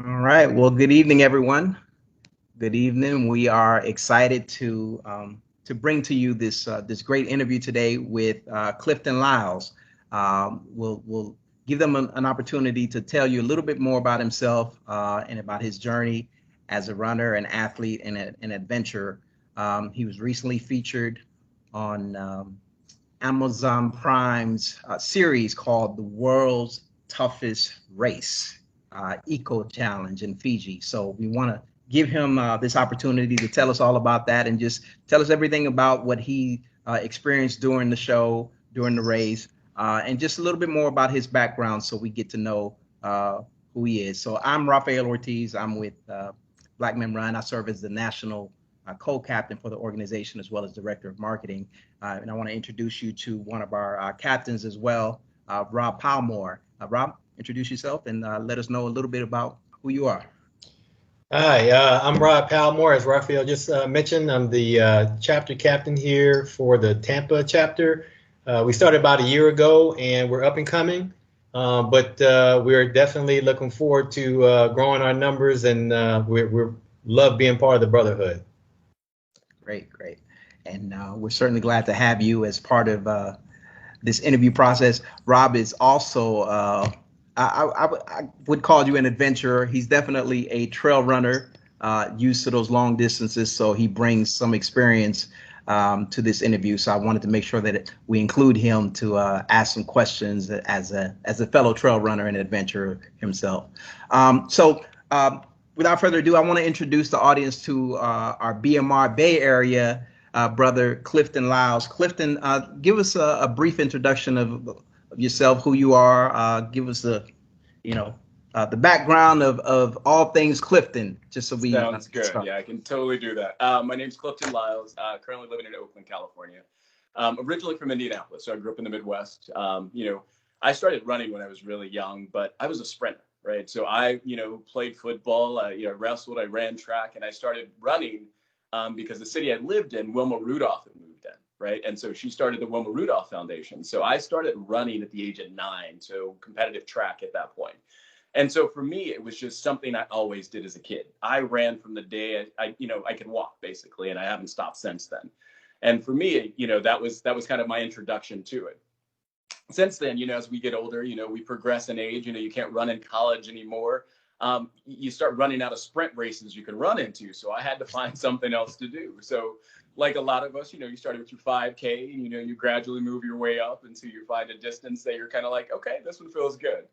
All right. Well, good evening, everyone. Good evening. We are excited to bring to you this great interview today with Clifton Lyles. We'll give them an opportunity to tell you a little bit more about himself and about his journey as a runner, an athlete, and an adventurer. He was recently featured on Amazon Prime's series called The World's Toughest Race, Eco Challenge in Fiji. So we want to give him this opportunity to tell us all about that and just tell us everything about what he experienced during the show, during the race, and just a little bit more about his background so we get to know who he is. So I'm Rafael Ortiz. I'm with Black Men Run. I serve as the national co-captain for the organization as well as director of marketing. And I want to introduce you to one of our captains as well, Rob Palmore. Rob, introduce yourself and let us know a little bit about who you are. Hi, I'm Rob Palmore. As Raphael just mentioned, I'm the chapter captain here for the Tampa chapter. We started about a year ago and we're up and coming, but we're definitely looking forward to growing our numbers and we love being part of the brotherhood. Great, great. And we're certainly glad to have you as part of this interview process. Rob is also, I would call you an adventurer. He's definitely a trail runner, used to those long distances. So he brings some experience to this interview. So I wanted to make sure that we include him to ask some questions as a fellow trail runner and adventurer himself. Without further ado, I want to introduce the audience to our BMR Bay Area brother Clifton Lyles. Clifton, give us a brief introduction of yourself, who you are. Give us the background of all things Clifton, just so we Sounds good. start. Yeah, I can totally do that. My name's Clifton Lyles, currently living in Oakland, California. Originally from Indianapolis, so I grew up in the Midwest. I started running when I was really young, but I was a sprinter, right? So I, played football, wrestled, I ran track, and I started running because the city I lived in, Wilma Rudolph had moved in, right? And so she started the Wilma Rudolph Foundation. So I started running at the age of 9, so competitive track at that point. And so for me, it was just something I always did as a kid. I ran from the day I could walk basically, and I haven't stopped since then. And for me, that was kind of my introduction to it. Since then, as we get older, we progress in age. You can't run in college anymore. You start running out of sprint races you can run into. So I had to find something else to do. So like a lot of us, you started with your 5K, and you gradually move your way up until you find a distance that you're kind of like, okay, this one feels good.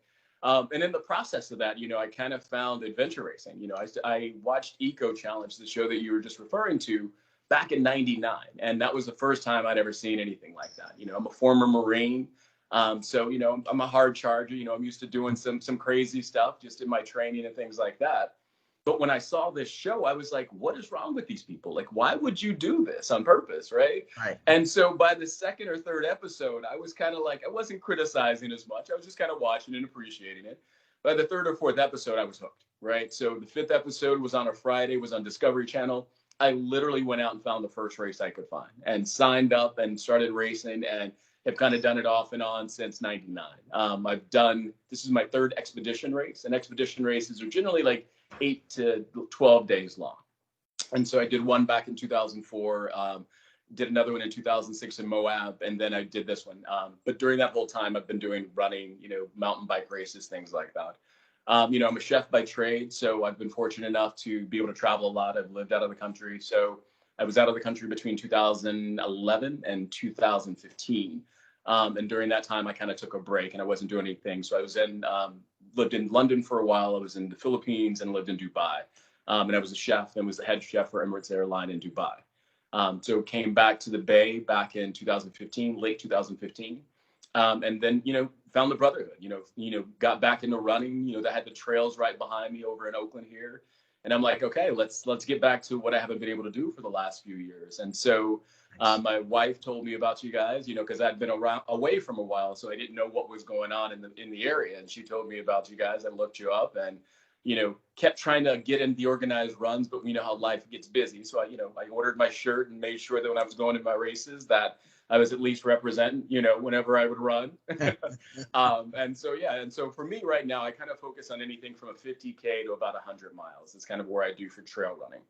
And in the process of that, I kind of found adventure racing. I watched Eco Challenge, the show that you were just referring to, back in '99, and that was the first time I'd ever seen anything like that. I'm a former Marine, so I'm a hard charger. I'm used to doing some crazy stuff just in my training and things like that. But when I saw this show, I was like, what is wrong with these people? Like, why would you do this on purpose, right? Right. And so by the second or third episode, I was kind of like, I wasn't criticizing as much. I was just kind of watching and appreciating it. By the third or fourth episode, I was hooked, right? So the fifth episode was on a Friday, was on Discovery Channel. I literally went out and found the first race I could find and signed up and started racing and have kind of done it off and on since '99. This is my third expedition race, and expedition races are generally like 8 to 12 days long. And so I did one back in 2004, did another one in 2006 in Moab, and then I did this one. But during that whole time, I've been doing running, mountain bike races, things like that. I'm a chef by trade, so I've been fortunate enough to be able to travel a lot. I've lived out of the country. So I was out of the country between 2011 and 2015. And during that time, I kind of took a break and I wasn't doing anything. So I lived in London for a while. I was in the Philippines and lived in Dubai. And I was a chef and was the head chef for Emirates Airline in Dubai. So came back to the Bay back in 2015, late 2015. And then, found the brotherhood, got back into running, that had the trails right behind me over in Oakland here. And I'm like, okay, let's get back to what I haven't been able to do for the last few years. And so my wife told me about you guys, because I'd been away from a while, so I didn't know what was going on in the area. And she told me about you guys. I looked you up and kept trying to get in the organized runs, but we know how life gets busy. So I ordered my shirt and made sure that when I was going to my races that I was at least representing, whenever I would run. And so for me right now, I kind of focus on anything from a 50K to about 100 miles. It's kind of where I do for trail running.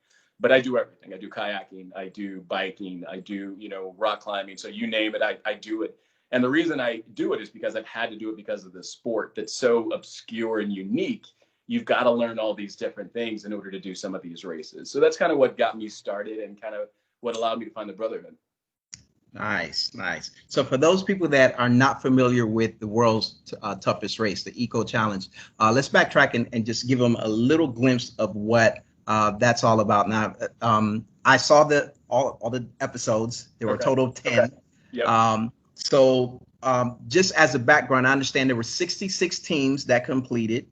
But I do everything. I do kayaking, I do biking, I do, rock climbing. So you name it, I do it. And the reason I do it is because I've had to do it because of the sport that's so obscure and unique. You've got to learn all these different things in order to do some of these races. So that's kind of what got me started and kind of what allowed me to find the brotherhood. Nice, nice. So for those people that are not familiar with the world's toughest race, the Eco Challenge, let's backtrack and just give them a little glimpse of what that's all about. Now, I saw all the episodes. There were a total of 10. Okay. Yep. Just as a background, I understand there were 66 teams that competed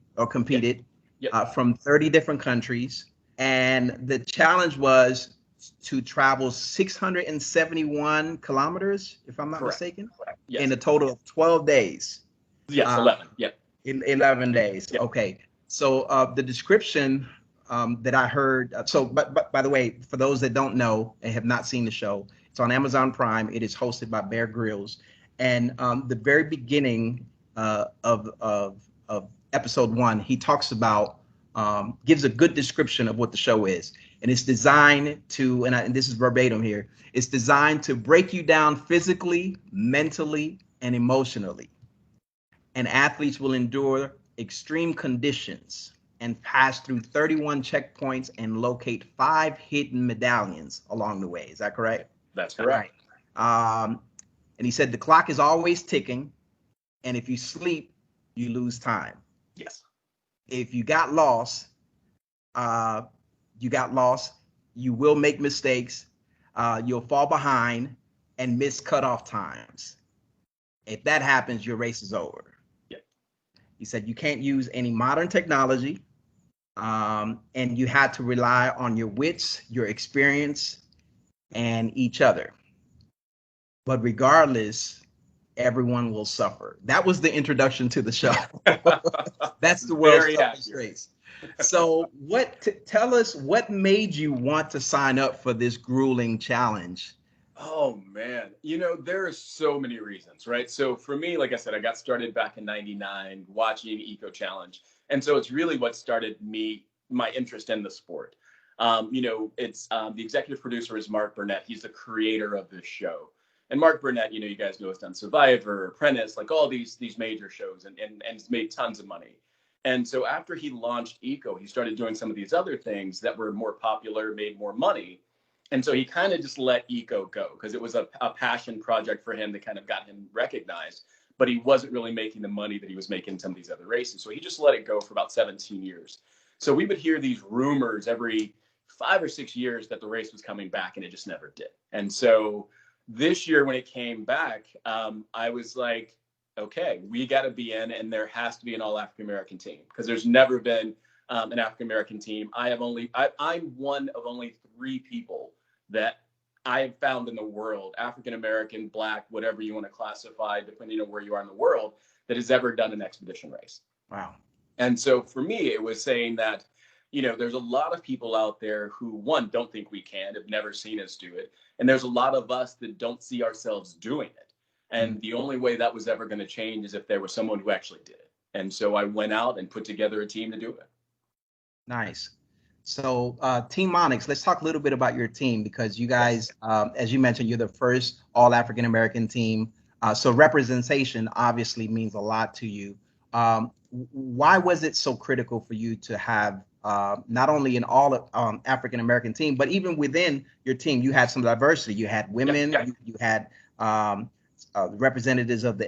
Yep. from 30 different countries. And the challenge was to travel 671 kilometers, if I'm not Correct. mistaken, Yes. in a total of 12 days. Yes, 11. Yep. In 11 days. Yep. Okay. So the description that I heard, but by the way, for those that don't know and have not seen the show, it's on Amazon Prime. It is hosted by Bear Grylls. And the very beginning of episode 1, he talks about, gives a good description of what the show is. And it's designed to, and this is verbatim here, it's designed to break you down physically, mentally, and emotionally. And athletes will endure extreme conditions and pass through 31 checkpoints and locate 5 hidden medallions along the way. Is that correct? That's correct. And he said the clock is always ticking, and if you sleep, you lose time. Yes. If you got lost, you will make mistakes, you'll fall behind and miss cutoff times. If that happens, your race is over. Yeah. He said you can't use any modern technology, and you had to rely on your wits, your experience, and each other. But regardless, everyone will suffer. That was the introduction to the show. That's the world's toughest race. So tell us what made you want to sign up for this grueling challenge? Oh man, there are so many reasons, right? So for me, like I said, I got started back in '99 watching Eco Challenge. And so it's really what started my interest in the sport. It's the executive producer is Mark Burnett. He's the creator of this show. And Mark Burnett, you guys know, has done Survivor, Apprentice, like all these major shows, and has made tons of money. And so after he launched Eco, he started doing some of these other things that were more popular, made more money. And so he kind of just let Eco go because it was a passion project for him that kind of got him recognized, but he wasn't really making the money that he was making in some of these other races. So he just let it go for about 17 years. So we would hear these rumors every 5 or 6 years that the race was coming back, and it just never did. And so this year when it came back, I was like, okay, we got to be in, and there has to be an all African American team because there's never been an African American team. I'm one of only 3 people that I have found in the world, African American, Black, whatever you want to classify, depending on where you are in the world, that has ever done an expedition race. Wow. And so for me, it was saying that, there's a lot of people out there who, one, don't think we can, have never seen us do it. And there's a lot of us that don't see ourselves doing it. And the only way that was ever going to change is if there was someone who actually did it. And so I went out and put together a team to do it. Nice. So Team Onyx, let's talk a little bit about your team because you guys, as you mentioned, you're the first all African American team. So representation obviously means a lot to you. Why was it so critical for you to have not only an all African American team, but even within your team, you had some diversity. You had women, you had representatives of the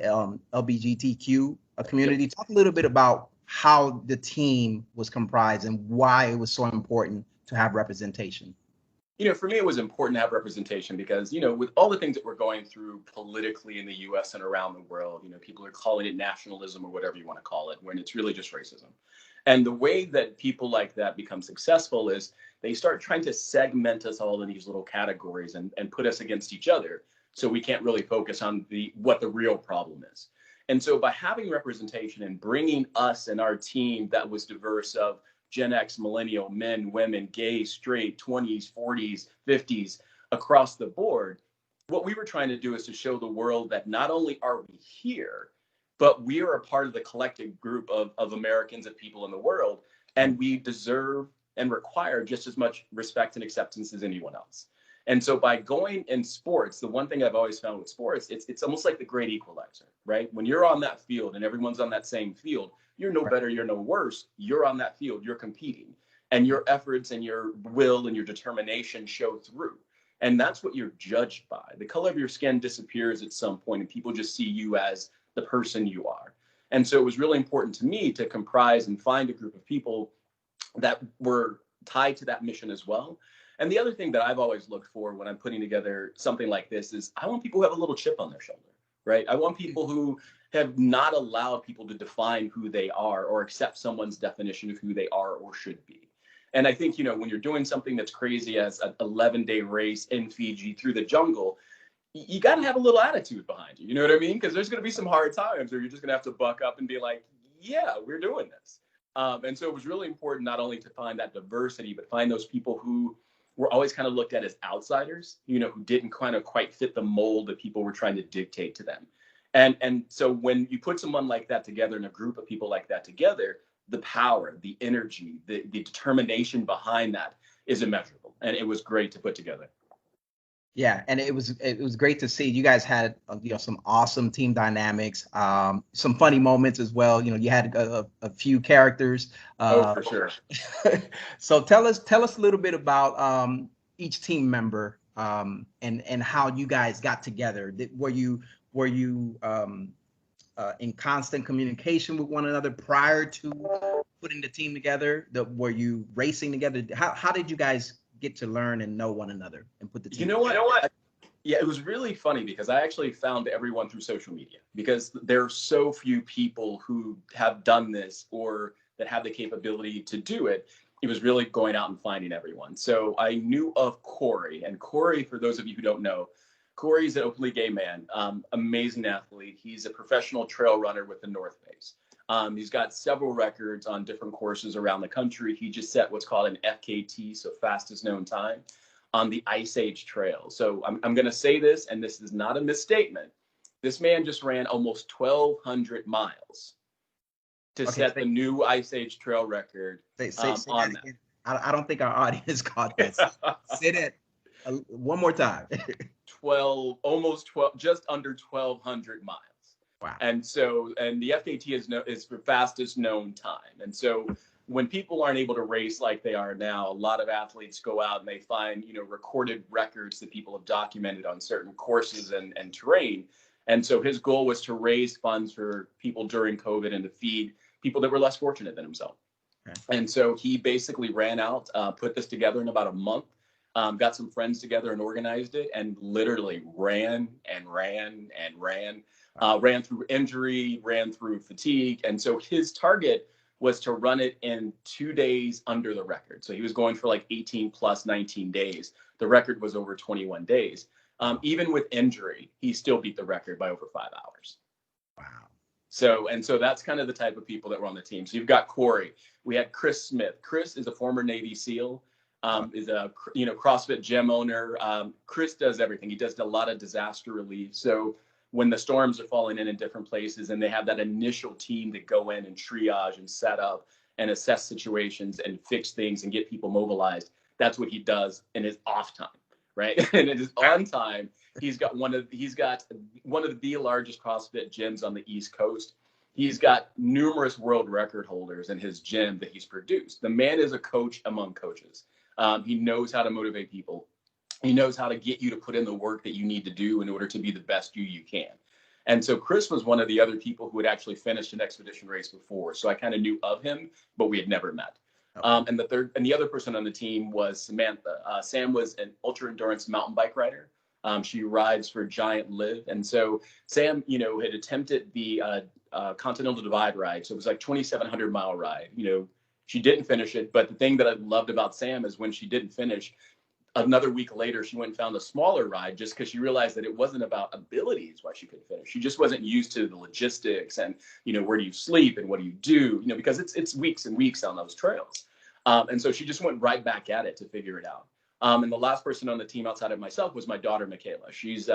LGBTQ community. Talk a little bit about how the team was comprised and why it was so important to have representation. For me, it was important to have representation because, with all the things that we're going through politically in the US and around the world, people are calling it nationalism or whatever you want to call it, when it's really just racism. And the way that people like that become successful is they start trying to segment us all in these little categories and put us against each other. So we can't really focus on what the real problem is. And so by having representation and bringing us and our team that was diverse of Gen X, millennial, men, women, gay, straight, 20s, 40s, 50s, across the board, what we were trying to do is to show the world that not only are we here, but we are a part of the collective group of Americans and people in the world, and we deserve and require just as much respect and acceptance as anyone else. And so by going in sports, the one thing I've always found with sports, it's almost like the great equalizer, right? When you're on that field and everyone's on that same field, you're no better, you're no worse. You're on that field, you're competing, and your efforts and your will and your determination show through. And that's what you're judged by. The color of your skin disappears at some point, and people just see you as the person you are. And so it was really important to me to comprise and find a group of people that were tied to that mission as well. And the other thing that I've always looked for when I'm putting together something like this is I want people who have a little chip on their shoulder, right? I want people who have not allowed people to define who they are or accept someone's definition of who they are or should be. And I think, when you're doing something that's crazy as an 11-day race in Fiji through the jungle, you got to have a little attitude behind you. You know what I mean? Because there's going to be some hard times where you're just going to have to buck up and be like, yeah, we're doing this. And so it was really important not only to find that diversity, but find those people who were always kind of looked at as outsiders, who didn't kind of quite fit the mold that people were trying to dictate to them. And so when you put someone like that together and a group of people like that together, the power, the energy, the determination behind that is immeasurable. And it was great to put together. Yeah, and it was great to see. You guys had some awesome team dynamics, some funny moments as well. You had a few characters. For sure. So tell us a little bit about each team member and how you guys got together. Were you in constant communication with one another prior to putting the team together? Were you racing together? How did you guys get to learn and know one another and put the team together? Yeah, it was really funny because I actually found everyone through social media because there are so few people who have done this or that have the capability to do it. It was really going out and finding everyone. So I knew of Corey, and Corey, for those of you who don't know, Corey's an openly gay man, amazing athlete. He's a professional trail runner with the North Face. He's got several records on different courses around the country. He just set what's called an FKT, so fastest known time, on the Ice Age Trail. So I'm going to say this, and this is not a misstatement. This man just ran almost 1,200 miles to set the new Ice Age Trail record on that. I don't think our audience caught this. Say that one more time. 12, just under 1,200 miles. Wow. And the FKT is for fastest known time. And so when people aren't able to race like they are now, a lot of athletes go out and they find, recorded records that people have documented on certain courses and terrain. And so his goal was to raise funds for people during COVID and to feed people that were less fortunate than himself. Okay. And so he basically ran out, put this together in about a month, got some friends together and organized it, and literally ran and ran and ran. Ran through injury, ran through fatigue. And so his target was to run it in 2 days under the record. So he was going for like 18 plus 19 days. The record was over 21 days. Even with injury, he still beat the record by over 5 hours. Wow. So that's kind of the type of people that were on the team. So you've got Corey. We had Chris Smith. Chris is a former Navy SEAL, is a CrossFit gym owner. Chris does everything. He does a lot of disaster relief. So when the storms are falling in different places and they have that initial team to go in and triage and set up and assess situations and fix things and get people mobilized, that's what he does in his off time, right? And in his on time, he's got one of the largest CrossFit gyms on the East Coast. He's got numerous world record holders in his gym that he's produced. The man is a coach among coaches. He knows how to motivate people. He knows how to get you to put in the work that you need to do in order to be the best you can. And so Chris was one of the other people who had actually finished an expedition race before. So I kind of knew of him, but we had never met. Okay. And the other person on the team was Samantha. Sam was an ultra endurance mountain bike rider. She rides for Giant Live. And so Sam, had attempted the Continental Divide ride. So it was like 2,700 mile ride. She didn't finish it. But the thing that I loved about Sam is when she didn't finish, another week later, she went and found a smaller ride just because she realized that it wasn't about abilities why she couldn't finish. She just wasn't used to the logistics and, where do you sleep and what do you do, because it's weeks and weeks on those trails. And so she just went right back at it to figure it out. And the last person on the team outside of myself was my daughter, Michaela. She's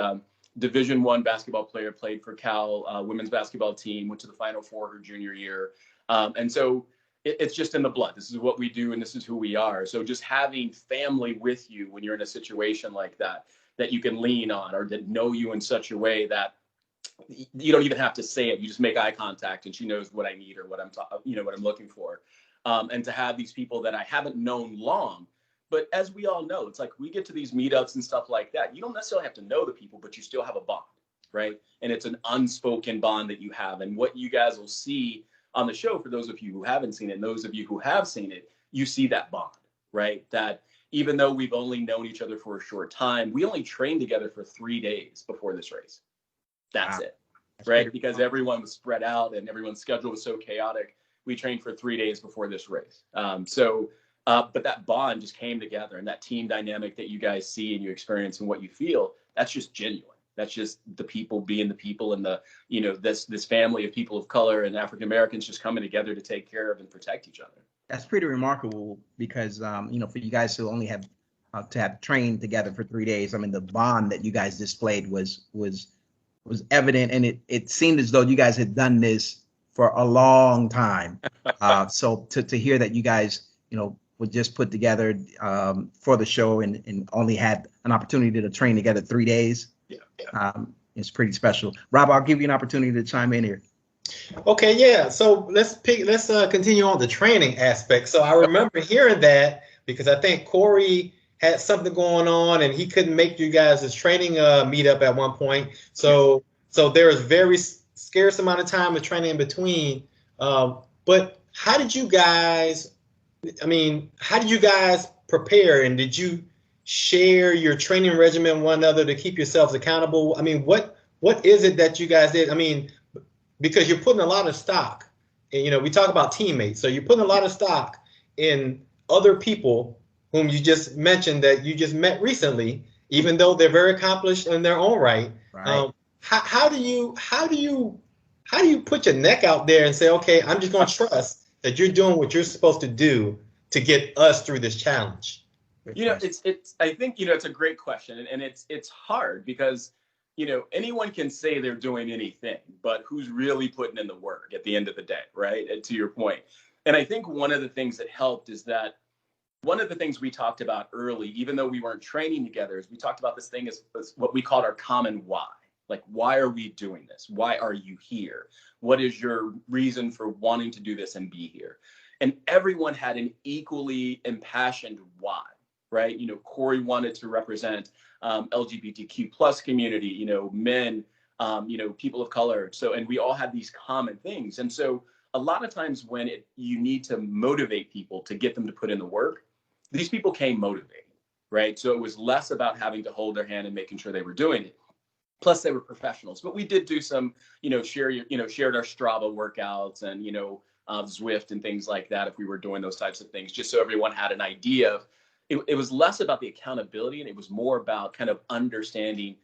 Division I basketball player, played for Cal women's basketball team, went to the Final Four her junior year. And so it's just in the blood. This is what we do, and this is who we are. So just having family with you when you're in a situation like that, that you can lean on, or that know you in such a way that you don't even have to say it. You just make eye contact, and she knows what I need or what what I'm looking for. And to have these people that I haven't known long, but as we all know, it's like we get to these meetups and stuff like that. You don't necessarily have to know the people, but you still have a bond, right? And it's an unspoken bond that you have. And what you guys will see on the show, for those of you who haven't seen it, and those of you who have seen it, you see that bond, right? That even though we've only known each other for a short time, we only trained together for 3 days before this race. That's it, right? Because everyone was spread out and everyone's schedule was so chaotic. We trained for 3 days before this race. But that bond just came together, and that team dynamic that you guys see and you experience and what you feel, that's just genuine. That's just the people being the people, and the, this family of people of color and African Americans just coming together to take care of and protect each other. That's pretty remarkable because, for you guys to only have to have trained together for 3 days, I mean, the bond that you guys displayed was evident, and it seemed as though you guys had done this for a long time. So to hear that you guys, were just put together for the show and only had an opportunity to train together 3 days, it's pretty special. Rob, I'll give you an opportunity to chime in here. Okay, yeah. So let's continue on the training aspect. So I remember hearing that because I think Corey had something going on and he couldn't make you guys' training meetup at one point. So there was very scarce amount of time of training in between. But how did you guys prepare, and did you share your training regimen with one another to keep yourselves accountable? I mean, what is it that you guys did? I mean, because you're putting a lot of stock, and we talk about teammates, so you're putting a lot of stock in other people whom you just mentioned that you just met recently, even though they're very accomplished in their own right. How do you put your neck out there and say, okay, I'm just going to trust that you're doing what you're supposed to do to get us through this challenge? I think it's a great question, and it's hard because anyone can say they're doing anything, but who's really putting in the work at the end of the day, right? And to your point. And I think one of the things that helped is that one of the things we talked about early, even though we weren't training together, is we talked about this thing as what we called our common why. Like, why are we doing this? Why are you here? What is your reason for wanting to do this and be here? And everyone had an equally impassioned why, right? Corey wanted to represent LGBTQ plus community, men, people of color. So, and we all had these common things. And so a lot of times when you need to motivate people to get them to put in the work, these people came motivated, right? So it was less about having to hold their hand and making sure they were doing it. Plus they were professionals, but we did do some, shared our Strava workouts and, Zwift and things like that if we were doing those types of things, just so everyone had an idea of, it was less about the accountability and it was more about kind of understanding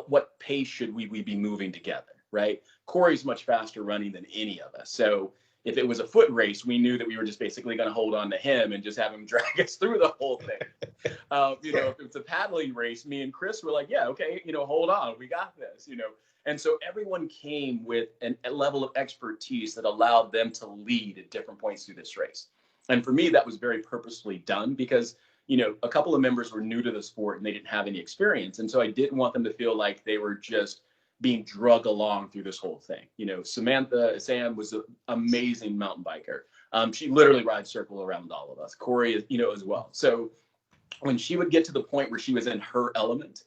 what pace should we be moving together, right? Corey's much faster running than any of us. So if it was a foot race, we knew that we were just basically going to hold on to him and just have him drag us through the whole thing. If it's a paddling race, me and Chris were like, yeah, okay, hold on, we got this, And so everyone came with a level of expertise that allowed them to lead at different points through this race. And for me, that was very purposefully done because, a couple of members were new to the sport and they didn't have any experience. And so I didn't want them to feel like they were just being drug along through this whole thing. Sam was an amazing mountain biker. She literally rides circle around all of us. Corey is, as well. So when she would get to the point where she was in her element,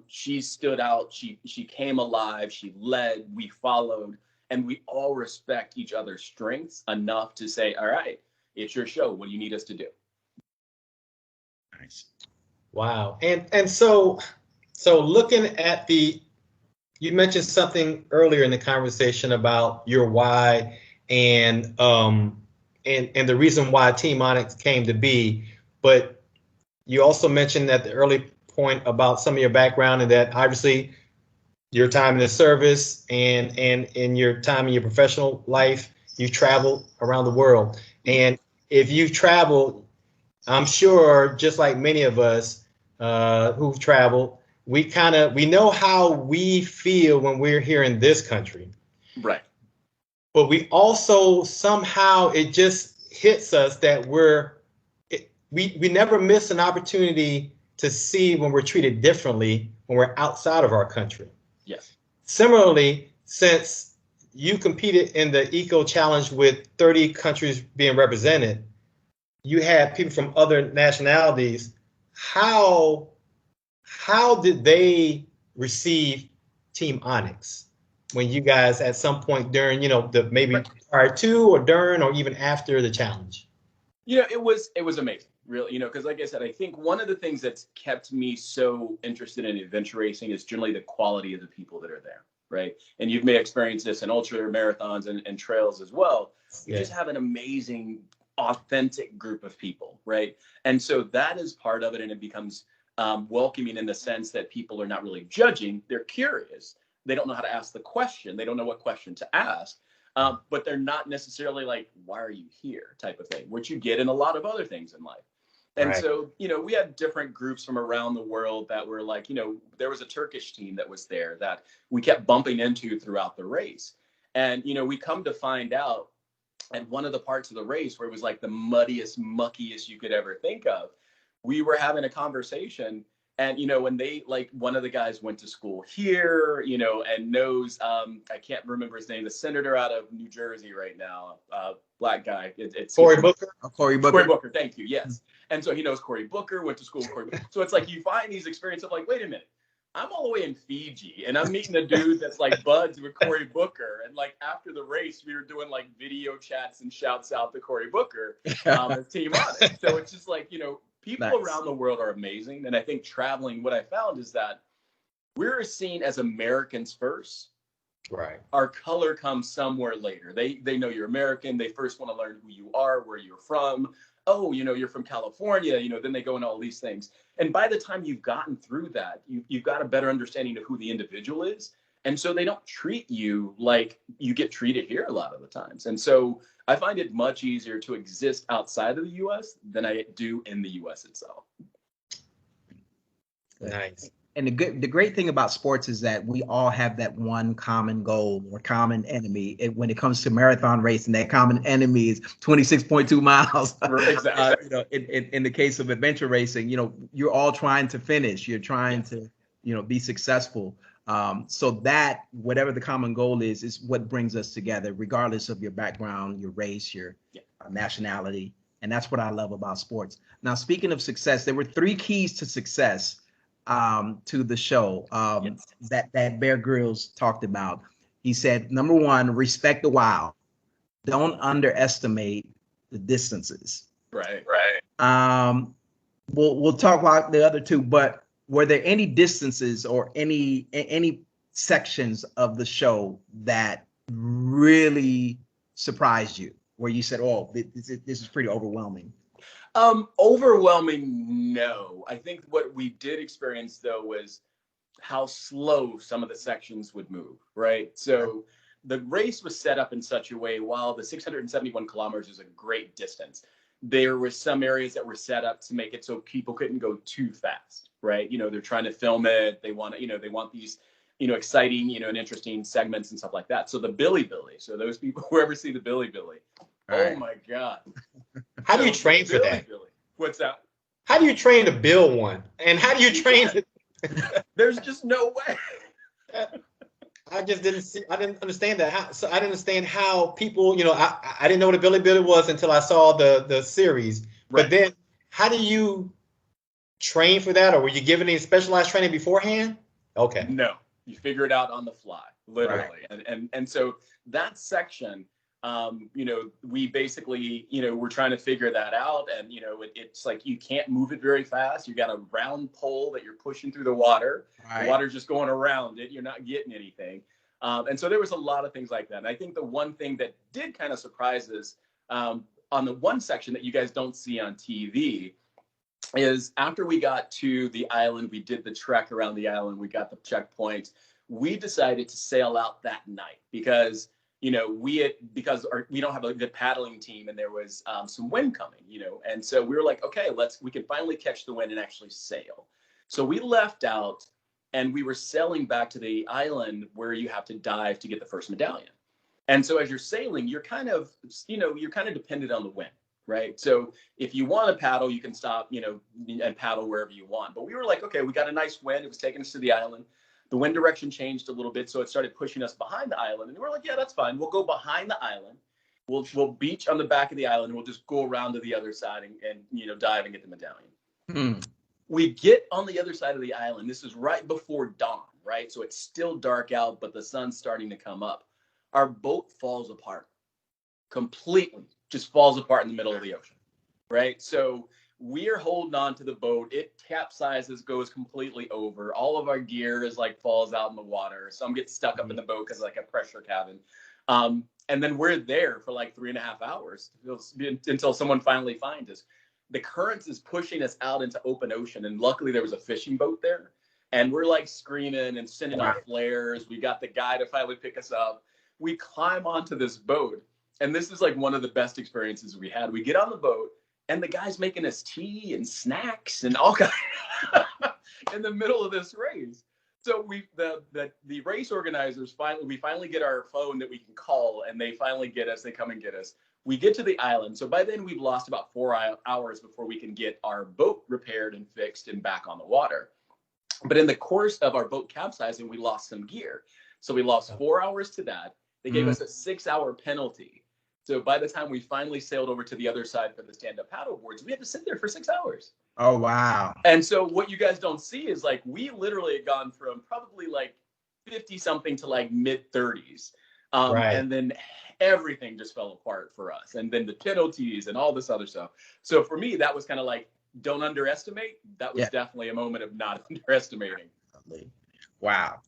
she stood out, she came alive, she led, we followed, and we all respect each other's strengths enough to say, all right, it's your show. What do you need us to do? Nice. Wow. And so looking at you mentioned something earlier in the conversation about your why and the reason why Team Onyx came to be, but you also mentioned at the early point about some of your background and that obviously your time in the service and in your time in your professional life, you traveled around the world. And if you travel, I'm sure, just like many of us who've traveled, we know how we feel when we're here in this country. Right. But we also somehow it just hits us that we never miss an opportunity to see when we're treated differently when we're outside of our country. Yes. Similarly, since you competed in the Eco Challenge with 30 countries being represented, you had people from other nationalities. How did they receive Team Onyx when you guys at some point during, the maybe prior to or during or even after the challenge? It was amazing, really, because like I said, I think one of the things that's kept me so interested in adventure racing is generally the quality of the people that are there, right? And you may experience this in ultra marathons and trails as well. You just have an amazing, authentic group of people, right? And so that is part of it, and it becomes welcoming in the sense that people are not really judging; they're curious. They don't know how to ask the question. They don't know what question to ask. But they're not necessarily like, why are you here type of thing, which you get in a lot of other things in life. And so, we had different groups from around the world that were like, there was a Turkish team that was there that we kept bumping into throughout the race. And, we come to find out at one of the parts of the race where it was like the muddiest, muckiest you could ever think of, we were having a conversation. And, when they, like, one of the guys went to school here, and knows, I can't remember his name, the senator out of New Jersey right now, black guy. It's Cory Booker. Cory Booker. Cory Booker. Thank you. Yes. And so he knows Cory Booker, went to school with Cory Booker. So it's like you find these experiences of like, wait a minute, I'm all the way in Fiji and I'm meeting a dude that's like buds with Cory Booker. And like after the race, we were doing like video chats and shouts out to Cory Booker as Team Onyx. So it's just like, people around the world are amazing. And I think traveling, what I found is that we're seen as Americans first. Right. Our color comes somewhere later. They know you're American. They first want to learn who you are, where you're from. Oh, you're from California. Then they go into all these things. And by the time you've gotten through that, you've got a better understanding of who the individual is. And so they don't treat you like you get treated here a lot of the times. And so I find it much easier to exist outside of the U.S. than I do in the U.S. itself. Nice. And the great thing about sports is that we all have that one common goal or common enemy. When it comes to marathon racing, that common enemy is 26.2 miles. Exactly. In the case of adventure racing, you're all trying to finish. You're trying to, be successful. So that whatever the common goal is what brings us together, regardless of your background, your race, your nationality. And that's what I love about sports. Now, speaking of success, there were 3 keys to success to the show that Bear Grylls talked about. He said, number 1, respect the wild. Don't underestimate the distances. Right. We'll talk about the other 2, but were there any distances or any sections of the show that really surprised you, where you said, "Oh, this is pretty overwhelming"? Overwhelming, no. I think what we did experience though was how slow some of the sections would move, right? So the race was set up in such a way, while the 671 kilometers is a great distance, there were some areas that were set up to make it so people couldn't go too fast, right? They're trying to film it. They want they want these, exciting, and interesting segments and stuff like that. So the Billy, so those people who ever see the Billy, oh my God. How do you train for that? What's that? How do you train to build one? And how do you train to... There's just no way. I didn't understand that. So I didn't understand how people, I didn't know what a Billy was until I saw the series. Right. But then how do you train for that? Or were you given any specialized training beforehand? Okay. No, you figure it out on the fly, literally. Right. And so that section, we basically, we're trying to figure that out. And, it's like you can't move it very fast. You got a round pole that you're pushing through the water. Right. The water's just going around it. You're not getting anything. And so there was a lot of things like that. And I think the one thing that did kind of surprise us on the one section that you guys don't see on TV is after we got to the island, we did the trek around the island, we got the checkpoints, we decided to sail out that night because because we don't have a good paddling team, and there was some wind coming, and so we were like, okay, we can finally catch the wind and actually sail. So we left out, and we were sailing back to the island where you have to dive to get the first medallion. And so as you're sailing, you're kind of dependent on the wind, right? So if you want to paddle, you can stop, and paddle wherever you want. But we were like, okay, we got a nice wind. It was taking us to the island. The wind direction changed a little bit, so it started pushing us behind the island. And we're like, yeah, that's fine. We'll go behind the island. We'll beach on the back of the island. And we'll just go around to the other side and dive and get the medallion. Hmm. We get on the other side of the island. This is right before dawn, right? So it's still dark out, but the sun's starting to come up. Our boat falls apart completely, just falls apart in the middle of the ocean, right? So we're holding on to the boat. It capsizes, goes completely over. All of our gear is falls out in the water. Some get stuck up in the boat because a pressure cabin. And then we're there for 3.5 hours until someone finally finds us. The currents is pushing us out into open ocean. And luckily there was a fishing boat there. And we're screaming and sending out flares. We got the guy to finally pick us up. We climb onto this boat. And this is one of the best experiences we had. We get on the boat, and the guy's making us tea and snacks and all kinds in the middle of this race. So the race organizers finally get our phone that we can call, and they finally get us. They come and get us. We get to the island. So by then we've lost about 4 hours before we can get our boat repaired and fixed and back on the water. But in the course of our boat capsizing, we lost some gear. So we lost 4 hours to that. They gave us a 6-hour penalty. So by the time we finally sailed over to the other side for the stand-up paddle boards, we had to sit there for 6 hours. Oh, wow. And so what you guys don't see is we literally had gone from probably 50 something to mid 30s. Right. And then everything just fell apart for us. And then the penalties and all this other stuff. So for me, that was kind of don't underestimate. That was definitely a moment of not underestimating. Wow.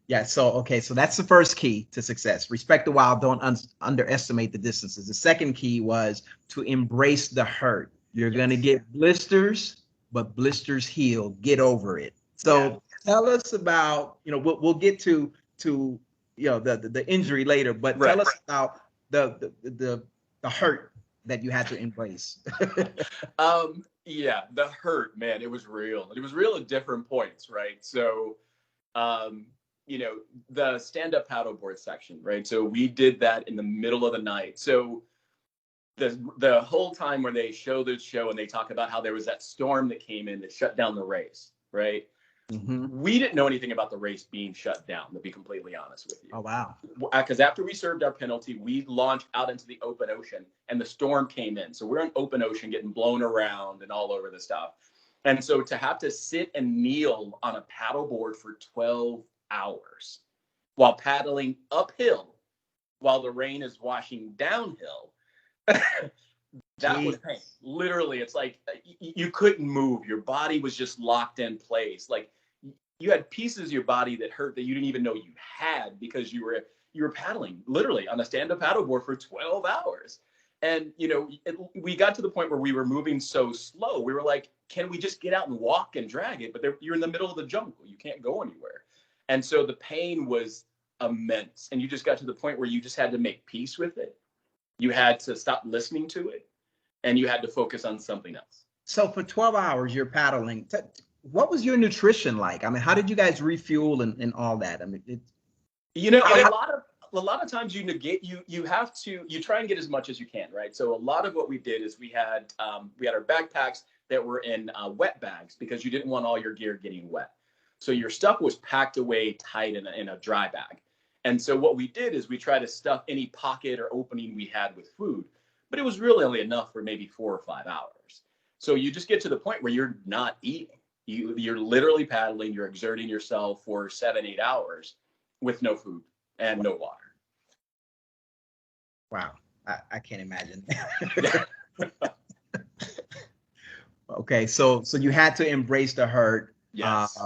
Yeah. So that's the first key to success. Respect the wild. Don't underestimate the distances. The second key was to embrace the hurt. You're going to get blisters, but blisters heal. Get over it. So tell us about, we'll get to the injury later, but tell us about the hurt that you had to embrace. The hurt, man, it was real. It was real at different points, right? So, the stand-up paddleboard section, right? So we did that in the middle of the night. So the whole time where they show the show and they talk about how there was that storm that came in that shut down the race, right? Mm-hmm. We didn't know anything about the race being shut down, to be completely honest with you. Oh, wow. Because after we served our penalty, we launched out into the open ocean and the storm came in. So we're in open ocean getting blown around and all over the stuff. And so to have to sit and kneel on a paddleboard for 12 hours while paddling uphill while the rain is washing downhill, that was pain. Literally, it's you couldn't move. Your body was just locked in place. You had pieces of your body that hurt that you didn't even know you had because you were paddling literally on a stand-up paddleboard for 12 hours. And, we got to the point where we were moving so slow. We were like, can we just get out and walk and drag it? But you're in the middle of the jungle. You can't go anywhere. And so the pain was immense. And you just got to the point where you just had to make peace with it. You had to stop listening to it. And you had to focus on something else. So for 12 hours, you're paddling. What was your nutrition like? I mean, how did you guys refuel and all that? I mean, a lot of times you have to try and get as much as you can, right? So a lot of what we did is we had our backpacks that were in wet bags because you didn't want all your gear getting wet. So your stuff was packed away tight in a dry bag. And so what we did is we tried to stuff any pocket or opening we had with food, but it was really only enough for maybe 4 or 5 hours. So you just get to the point where you're not eating. You're literally paddling, you're exerting yourself for 7-8 hours with no food and no water. Wow, I can't imagine. Okay, so you had to embrace the hurt. Yes.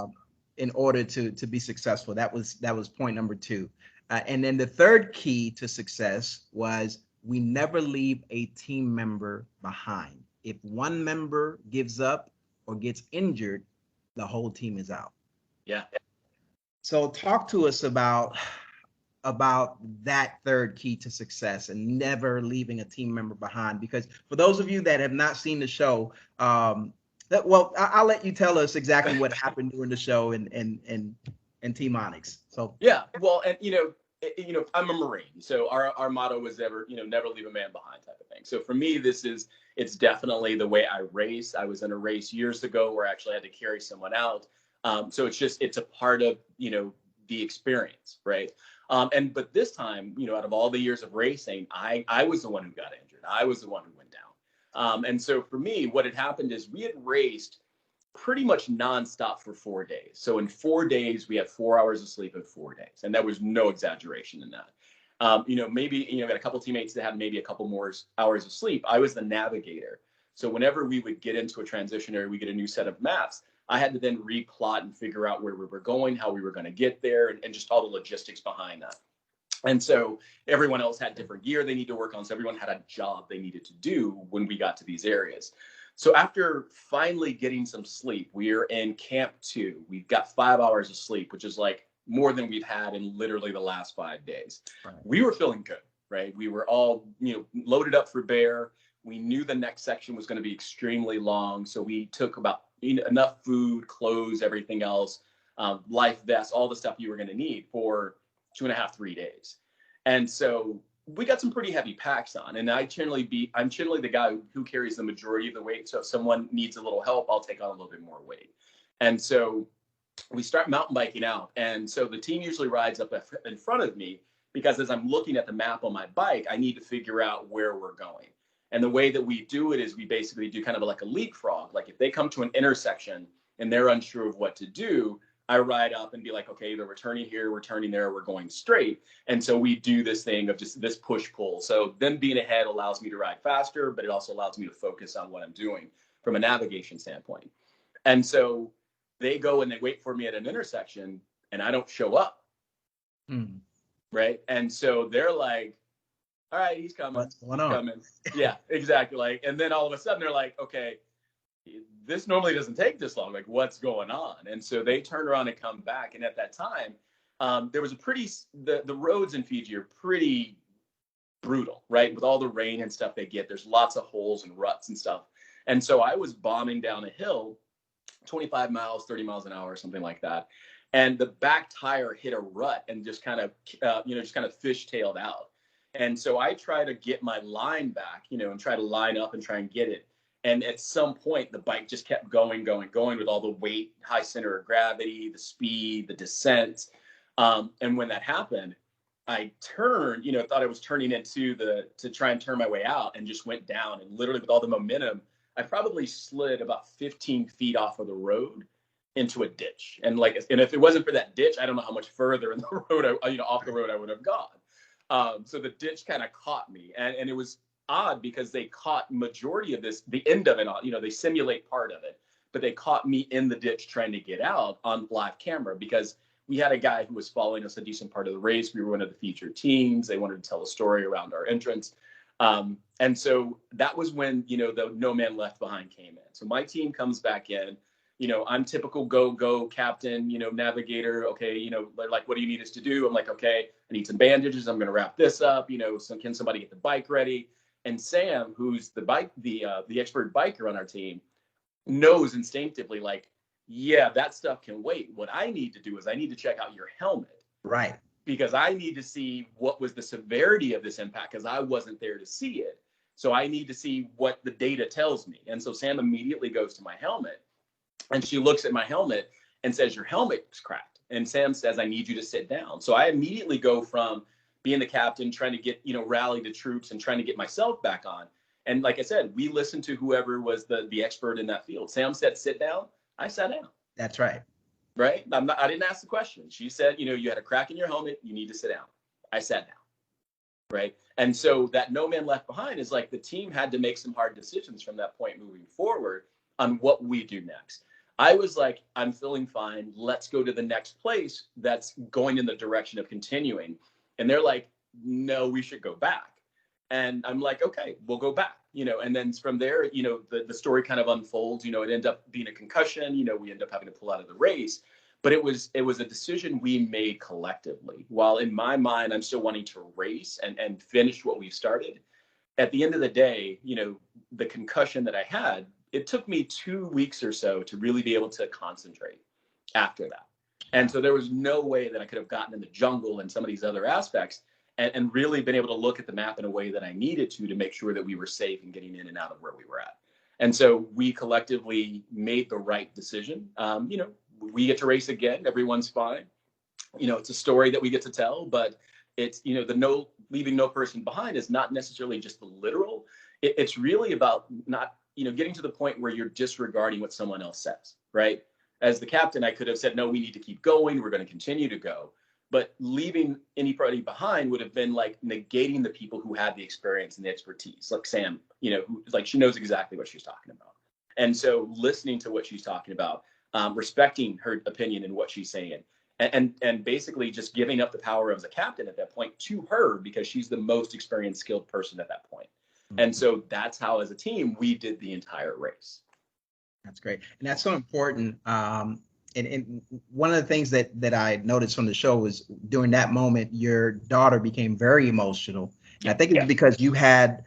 In order to be successful. That was point number 2. And then the third key to success was we never leave a team member behind. If one member gives up or gets injured, the whole team is out. Yeah. So talk to us about about that third key to success and never leaving a team member behind? Because for those of you that have not seen the show, well, I'll let you tell us exactly what happened during the show and Team Onyx. So Yeah, well, and I'm a Marine, so our motto was never leave a man behind type of thing. So for me, it's definitely the way I race. I was in a race years ago where I actually had to carry someone out. So it's a part of the experience, right? But this time, out of all the years of racing, I was the one who got injured. I was the one who went down. And so for me, what had happened is we had raced pretty much nonstop for 4 days. So in 4 days, we had 4 hours of sleep in 4 days, and that was no exaggeration in that. Maybe got a couple teammates that had maybe a couple more hours of sleep. I was the navigator, so whenever we would get into a transition area, we get a new set of maps. I had to then replot and figure out where we were going, how we were going to get there, and just all the logistics behind that. And so everyone else had different gear they need to work on. So everyone had a job they needed to do when we got to these areas. So after finally getting some sleep, we're in camp 2. We've got 5 hours of sleep, which is like more than we've had in literally the last 5 days. Right. We were feeling good, right? We were all, loaded up for bear. We knew the next section was going to be extremely long. So we took about enough food, clothes, everything else, life vests, all the stuff you were going to need for 2.5, 3 days. And so we got some pretty heavy packs on, and I'm generally the guy who carries the majority of the weight. So if someone needs a little help, I'll take on a little bit more weight. And so we start mountain biking out. And so the team usually rides up in front of me, because as I'm looking at the map on my bike, I need to figure out where we're going. And the way that we do it is we basically do kind of like a leapfrog. Like if they come to an intersection and they're unsure of what to do, I ride up and be like, okay, either we're turning here, we're turning there, we're going straight. And so we do this thing of just this push-pull. So them being ahead allows me to ride faster, but it also allows me to focus on what I'm doing from a navigation standpoint. And so they go and they wait for me at an intersection, and I don't show up. Right. And so they're like, all right, he's coming. What's going on? Coming. Yeah, exactly. Like, and then all of a sudden they're like, okay, this normally doesn't take this long. Like, what's going on? And so they turn around and come back. And at that time, there was the roads in Fiji are pretty brutal, right? With all the rain and stuff they get, there's lots of holes and ruts and stuff. And so I was bombing down a hill, 25 miles, 30 miles an hour, something like that. And the back tire hit a rut and just kind of fishtailed out. And so I try to get my line back, and try to line up and try and get it. And at some point, the bike just kept going with all the weight, high center of gravity, the speed, the descent. And when that happened, I turned, thought I was turning to try and turn my way out, and just went down. And literally with all the momentum, I probably slid about 15 feet off of the road into a ditch. And if it wasn't for that ditch, I don't know how much further in the road, off the road I would have gone. So the ditch kind of caught me, and it was odd because they caught majority of this, the end of it, they simulate part of it, but they caught me in the ditch trying to get out on live camera, because we had a guy who was following us a decent part of the race. We were one of the featured teams. They wanted to tell a story around our entrance. And so that was when, the no man left behind came in. So my team comes back in. I'm typical go captain, navigator. Okay, like, what do you need us to do? I'm like, okay, I need some bandages. I'm going to wrap this up. So can somebody get the bike ready? And Sam, who's the expert biker on our team, knows instinctively, like, yeah, that stuff can wait. What I need to do is I need to check out your helmet. Right. Because I need to see what was the severity of this impact, because I wasn't there to see it. So I need to see what the data tells me. And so Sam immediately goes to my helmet, and she looks at my helmet and says, your helmet's cracked. And Sam says, I need you to sit down. So I immediately go from being the captain, trying to get, rally the troops and trying to get myself back on. And like I said, we listened to whoever was the expert in that field. Sam said, sit down. I sat down. That's right. Right. I didn't ask the question. She said, you had a crack in your helmet. You need to sit down. I sat down. Right. And so that no man left behind is like the team had to make some hard decisions from that point moving forward on what we do next. I was like, I'm feeling fine. Let's go to the next place that's going in the direction of continuing. And they're like, no, we should go back. And I'm like, okay, we'll go back, and then from there, the story kind of unfolds, it ended up being a concussion, we end up having to pull out of the race. But it was a decision we made collectively. While in my mind, I'm still wanting to race and finish what we've started. At the end of the day, the concussion that I had, it took me 2 weeks or so to really be able to concentrate after that. And so there was no way that I could have gotten in the jungle and some of these other aspects and really been able to look at the map in a way that I needed to make sure that we were safe and getting in and out of where we were at. And so we collectively made the right decision. We get to race again. Everyone's fine. It's a story that we get to tell, but it's, the leaving no person behind is not necessarily just the literal. It's really about not, getting to the point where you're disregarding what someone else says, right? As the captain, I could have said, no, we need to keep going. We're going to continue to go. But leaving anybody behind would have been like negating the people who had the experience and the expertise, like Sam, who, like, she knows exactly what she's talking about. And so listening to what she's talking about, respecting her opinion and what she's saying, and basically just giving up the power of the captain at that point to her because she's the most experienced, skilled person at that point. And so that's how, as a team, we did the entire race. That's great. And that's so important. And one of the things that I noticed from the show was during that moment, your daughter became very emotional. And I think it's because you had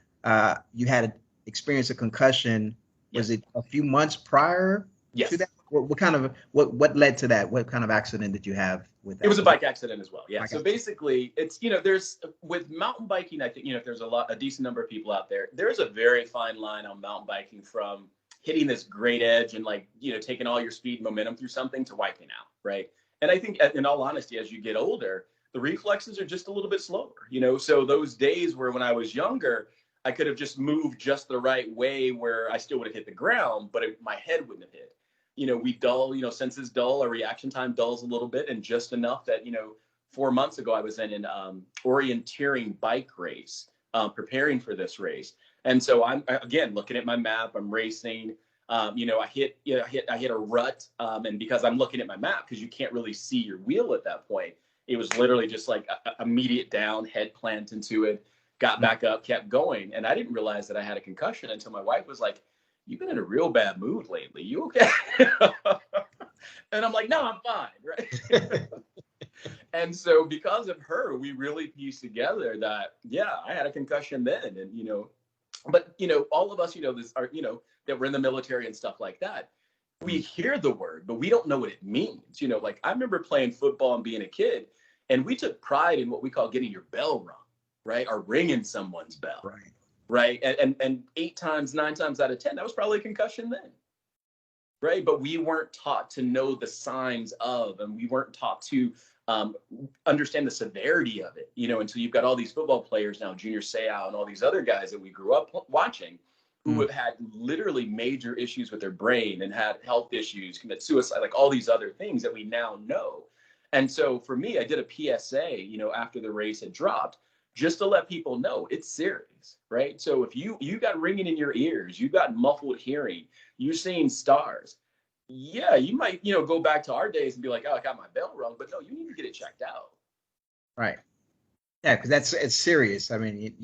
experienced a concussion. Was it a few months prior to that? What led to that? What kind of accident did you have with that? It was a bike accident as well. Yeah. So basically, it's, there's, with mountain biking, I think, there's a decent number of people out there. There's a very fine line on mountain biking from hitting this great edge and, like, taking all your speed and momentum through something to wiping out, right? And I think, in all honesty, as you get older, the reflexes are just a little bit slower, So those days where when I was younger, I could have just moved just the right way where I still would have hit the ground, but my head wouldn't have hit. We dull, senses dull, our reaction time dulls a little bit, and just enough that, 4 months ago, I was in an orienteering bike race, preparing for this race. And so I'm, again, looking at my map, I'm racing, I hit a rut. And because I'm looking at my map, because you can't really see your wheel at that point, it was literally just like immediate down, head plant into it, got back up, kept going. And I didn't realize that I had a concussion until my wife was like, "You've been in a real bad mood lately. You okay?" And I'm like, "No, I'm fine." Right. And so because of her, we really pieced together that, I had a concussion then. And, but, all of us, that we're in the military and stuff like that, we hear the word, but we don't know what it means. Like, I remember playing football and being a kid, and we took pride in what we call getting your bell rung, right? Or ringing someone's bell. Right. Right. And 9 times out of 10, that was probably a concussion then. Right. But we weren't taught to know the signs of, and we weren't taught to understand the severity of it, until you've got all these football players now, Junior Seau and all these other guys that we grew up watching, who have had literally major issues with their brain and had health issues, commit suicide, like all these other things that we now know. And so for me, I did a PSA, after the race had dropped, just to let people know it's serious, right? So if you got ringing in your ears, you got muffled hearing, you're seeing stars, you might, go back to our days and be like, "Oh, I got my bell rung," but no, you need to get it checked out. Right. Yeah, because it's serious. I mean,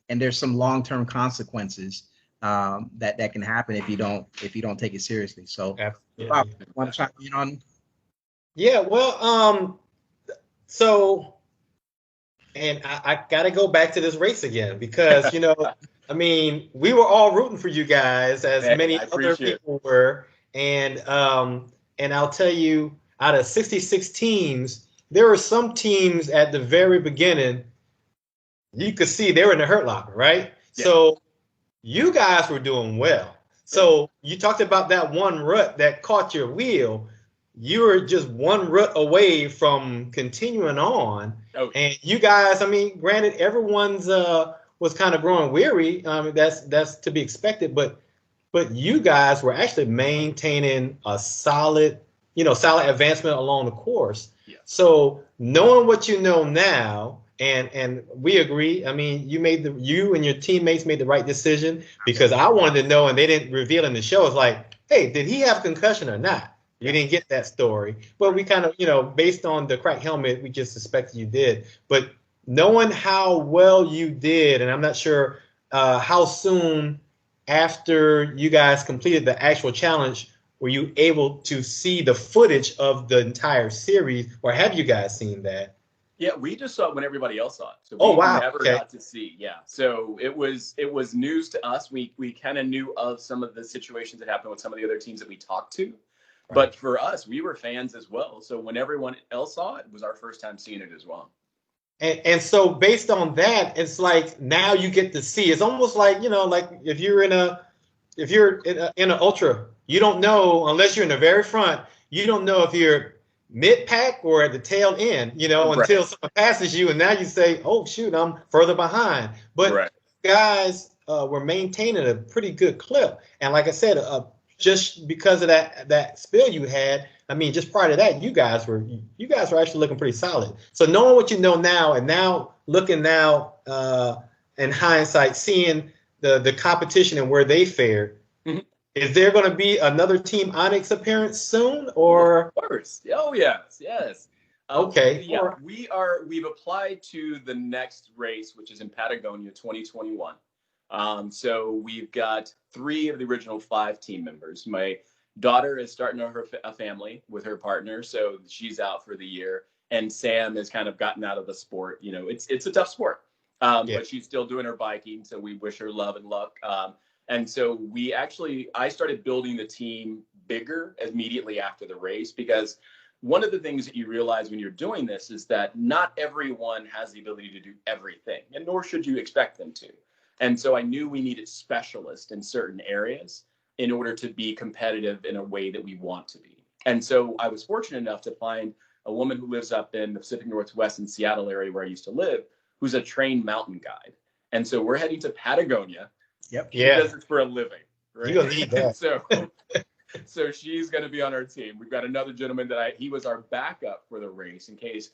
and there's some long-term consequences that can happen if you don't take it seriously. So, Bob, want to chime in on? Yeah. Well, so. And I got to go back to this race again because, I mean, we were all rooting for you guys, as many other people were. And I'll tell you, out of 66 teams, there were some teams at the very beginning, you could see they were in the hurt locker, right? Yeah. So you guys were doing well. So you talked about that one rut that caught your wheel. You were just one rut away from continuing on. Okay. And you guys, I mean, granted, everyone's was kind of growing weary. That's to be expected, but you guys were actually maintaining a solid advancement along the course. Yeah. So knowing what you know now, and we agree. I mean, you and your teammates made the right decision, because I wanted to know, and they didn't reveal in the show. It's like, hey, did he have concussion or not? We didn't get that story, but we kind of, based on the cracked helmet, we just suspected you did. But knowing how well you did, and I'm not sure how soon after you guys completed the actual challenge, were you able to see the footage of the entire series, or have you guys seen that? Yeah, we just saw it when everybody else saw it. So Oh, we wow. never Okay. got to see. Yeah. So it was news to us. We kind of knew of some of the situations that happened with some of the other teams that we talked to. Right. But for us, we were fans as well. So when everyone else saw it, it was our first time seeing it as well. And so based on that, it's like now you get to see. It's almost like, like if you're in an ultra, you don't know unless you're in the very front. You don't know if you're mid pack or at the tail end, Right. until someone passes you, and now you say, "Oh shoot, I'm further behind." But Right. guys were maintaining a pretty good clip, and like I said, just because of that spill you had, I mean, just prior to that, you guys were actually looking pretty solid. So knowing what you know now, and now looking now in hindsight, seeing the competition and where they fared. Mhm. Is there going to be another Team Onyx appearance soon, or? Of course. Oh yes, yes. Okay. Yeah, we've applied to the next race, which is in Patagonia 2021. So we've got 3 of the original 5 team members. My daughter is starting a family with her partner, so she's out for the year. And Sam has kind of gotten out of the sport. It's a tough sport, Yeah. but she's still doing her biking. So we wish her love and luck. And so I started building the team bigger immediately after the race, because one of the things that you realize when you're doing this is that not everyone has the ability to do everything, and nor should you expect them to. And so I knew we needed specialists in certain areas in order to be competitive in a way that we want to be. And so I was fortunate enough to find a woman who lives up in the Pacific Northwest in Seattle area where I used to live, who's a trained mountain guide. And so we're heading to Patagonia. Yep. She does it for a living, right? You're gonna need that. So she's going to be on our team. We've got another gentleman he was our backup for the race in case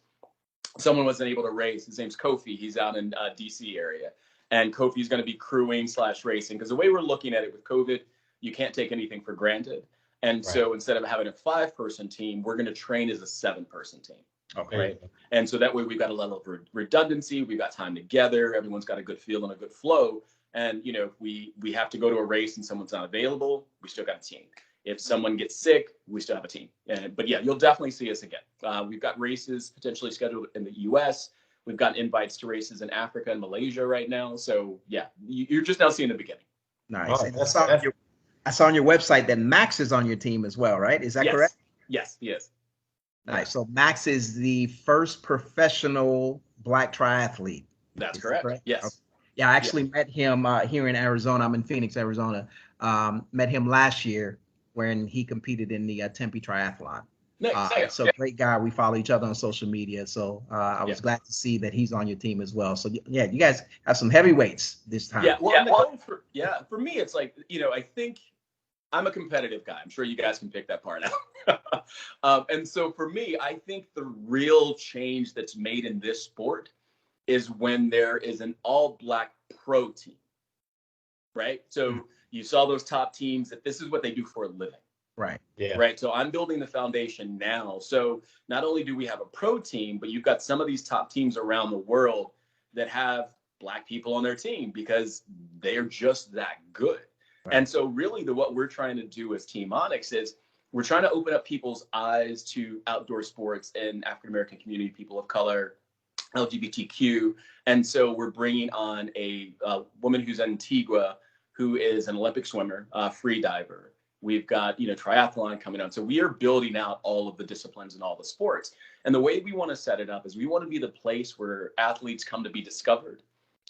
someone wasn't able to race. His name's Kofi. He's out in DC area. And Kofi's going to be crewing / racing, because the way we're looking at it with COVID, you can't take anything for granted. And so instead of having a 5-person team, we're going to train as a 7-person team. Okay. Right. And so that way we've got a level of redundancy. We've got time together. Everyone's got a good feel and a good flow. And, if we have to go to a race and someone's not available, we still got a team. If someone gets sick, we still have a team. But yeah, you'll definitely see us again. We've got races potentially scheduled in the US. We've got invites to races in Africa and Malaysia right now. So yeah, you're just now seeing the beginning. Nice. And I saw on your website that Max is on your team as well, right? Is that correct? Yes, he is. Nice. So Max is the first professional Black triathlete. That's correct. Yes. Okay. Yeah, I actually met him here in Arizona. I'm in Phoenix, Arizona. Met him last year when he competed in the Tempe Triathlon. Nice. So great guy. We follow each other on social media. So I was glad to see that he's on your team as well. So yeah, you guys have some heavyweights this time. Yeah. Well, for me, it's like, I think I'm a competitive guy. I'm sure you guys can pick that part out. And so for me, I think the real change that's made in this sport is when there is an all-Black pro team, right? So you saw those top teams that this is what they do for a living. Right. Yeah. Right. So I'm building the foundation now. So not only do we have a pro team, but you've got some of these top teams around the world that have Black people on their team because they're just that good. Right. And so really what we're trying to do as Team Onyx is we're trying to open up people's eyes to outdoor sports and African-American community, people of color, LGBTQ. And so we're bringing on a woman who's in Antigua, who is an Olympic swimmer, free diver. We've got, triathlon coming on. So we are building out all of the disciplines and all the sports. And the way we want to set it up is we want to be the place where athletes come to be discovered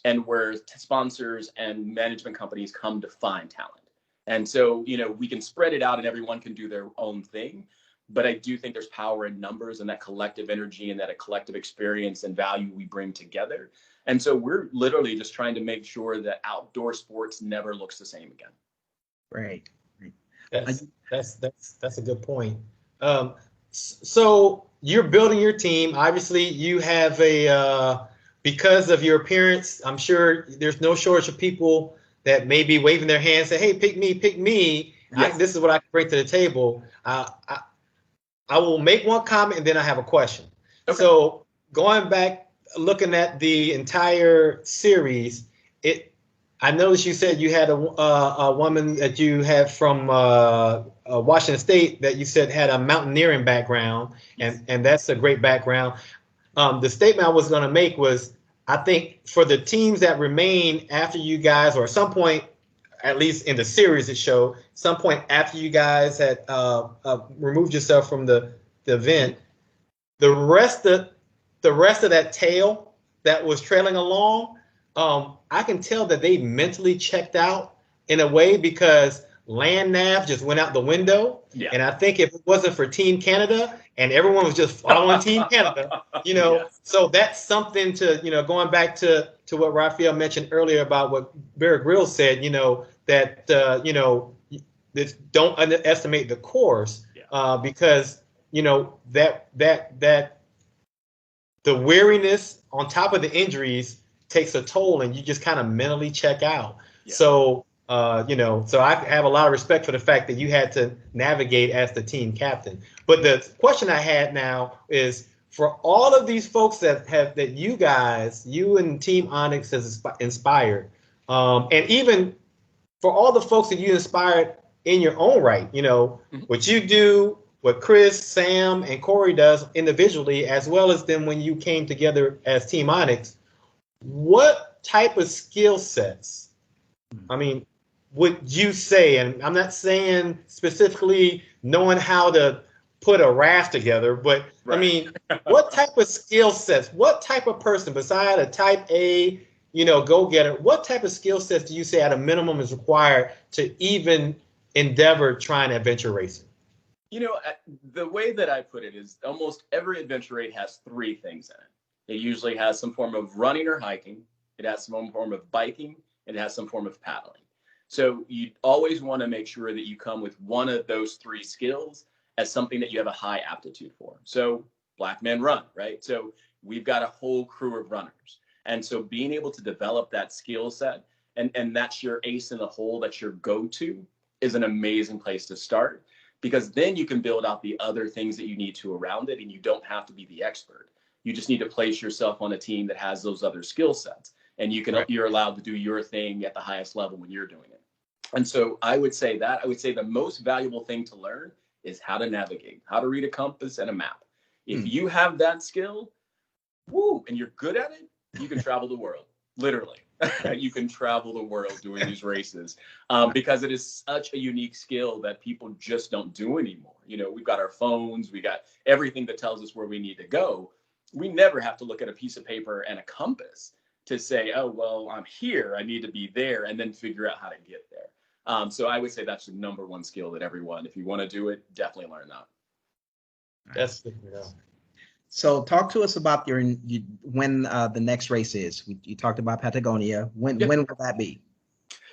and where sponsors and management companies come to find talent. And so, we can spread it out and everyone can do their own thing. But I do think there's power in numbers and that collective energy and that a collective experience and value we bring together. And so we're literally just trying to make sure that outdoor sports never looks the same again. Right. That's a good point. So you're building your team. Obviously, you have because of your appearance, I'm sure there's no shortage of people that may be waving their hands, say, "Hey, pick me, pick me." Yes. This is what I can bring to the table. I will make one comment and then I have a question. Okay. So going back, looking at the entire series, I noticed you said you had a woman that you had from Washington State that you said had a mountaineering background, Yes. and that's a great background. The statement I was going to make was, I think for the teams that remain after you guys, or at some point, at least in the series it showed, some point after you guys had removed yourself from the event, the rest of that tail that was trailing along, I can tell that they mentally checked out in a way because land nav just went out the window. Yeah. And I think if it wasn't for Team Canada and everyone was just following Team Canada, Yes. so that's something to, going back to what Raphael mentioned earlier about what Bear Grylls said, that, this, don't underestimate the course, because, that the weariness on top of the injuries takes a toll and you just kind of mentally check out. Yeah. So, so I have a lot of respect for the fact that you had to navigate as the team captain. But the question I had now is, for all of these folks that you and Team Onyx has inspired, and even for all the folks that you inspired in your own right, what you do, what Chris, Sam, and Corey does individually, as well as then when you came together as Team Onyx, what type of skill sets, I mean, would you say, and I'm not saying specifically knowing how to put a raft together, but Right. I mean, what type of skill sets, what type of person beside a type A, go-getter, what type of skill sets do you say at a minimum is required to even endeavor trying adventure racing? The way that I put it is almost every adventure race has three things in it. It usually has some form of running or hiking. It has some form of biking. And it has some form of paddling. So you always want to make sure that you come with one of those three skills as something that you have a high aptitude for. So black men run, right? So we've got a whole crew of runners. And so being able to develop that skill set and that's your ace in the hole, that's your go-to, is an amazing place to start, because then you can build out the other things that you need to around it, and you don't have to be the expert. You just need to place yourself on a team that has those other skill sets, and you're allowed to do your thing at the highest level when you're doing it. And so I would say the most valuable thing to learn is how to navigate, how to read a compass and a map. If you have that skill, and you're good at it, you can travel the world, literally. You can travel the world doing these races, because it is such a unique skill that people just don't do anymore. We've got our phones, we got everything that tells us where we need to go. We never have to look at a piece of paper and a compass to say, oh, well, I'm here, I need to be there, and then figure out how to get there. So I would say that's the number one skill that everyone, if you want to do it, definitely learn that. That's good to know. So talk to us about when the next race is. You talked about Patagonia. When will that be?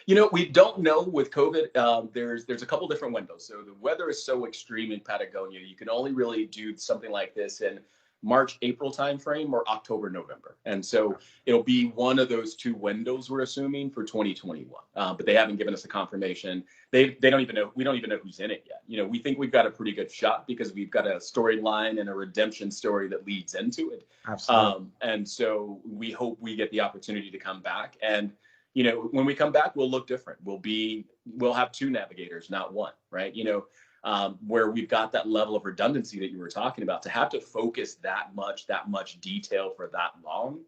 We don't know with COVID. There's a couple different windows. So the weather is so extreme in Patagonia, you can only really do something like this in March, April timeframe, or October, November. And so it'll be one of those two windows, we're assuming, for 2021. But they haven't given us a confirmation. They don't even know. We don't even know who's in it yet. We think we've got a pretty good shot because we've got a storyline and a redemption story that leads into it. Absolutely. And so we hope we get the opportunity to come back. And when we come back, we'll look different. We'll have two navigators, not one, right? Where we've got that level of redundancy that you were talking about. To have to focus that much detail for that long,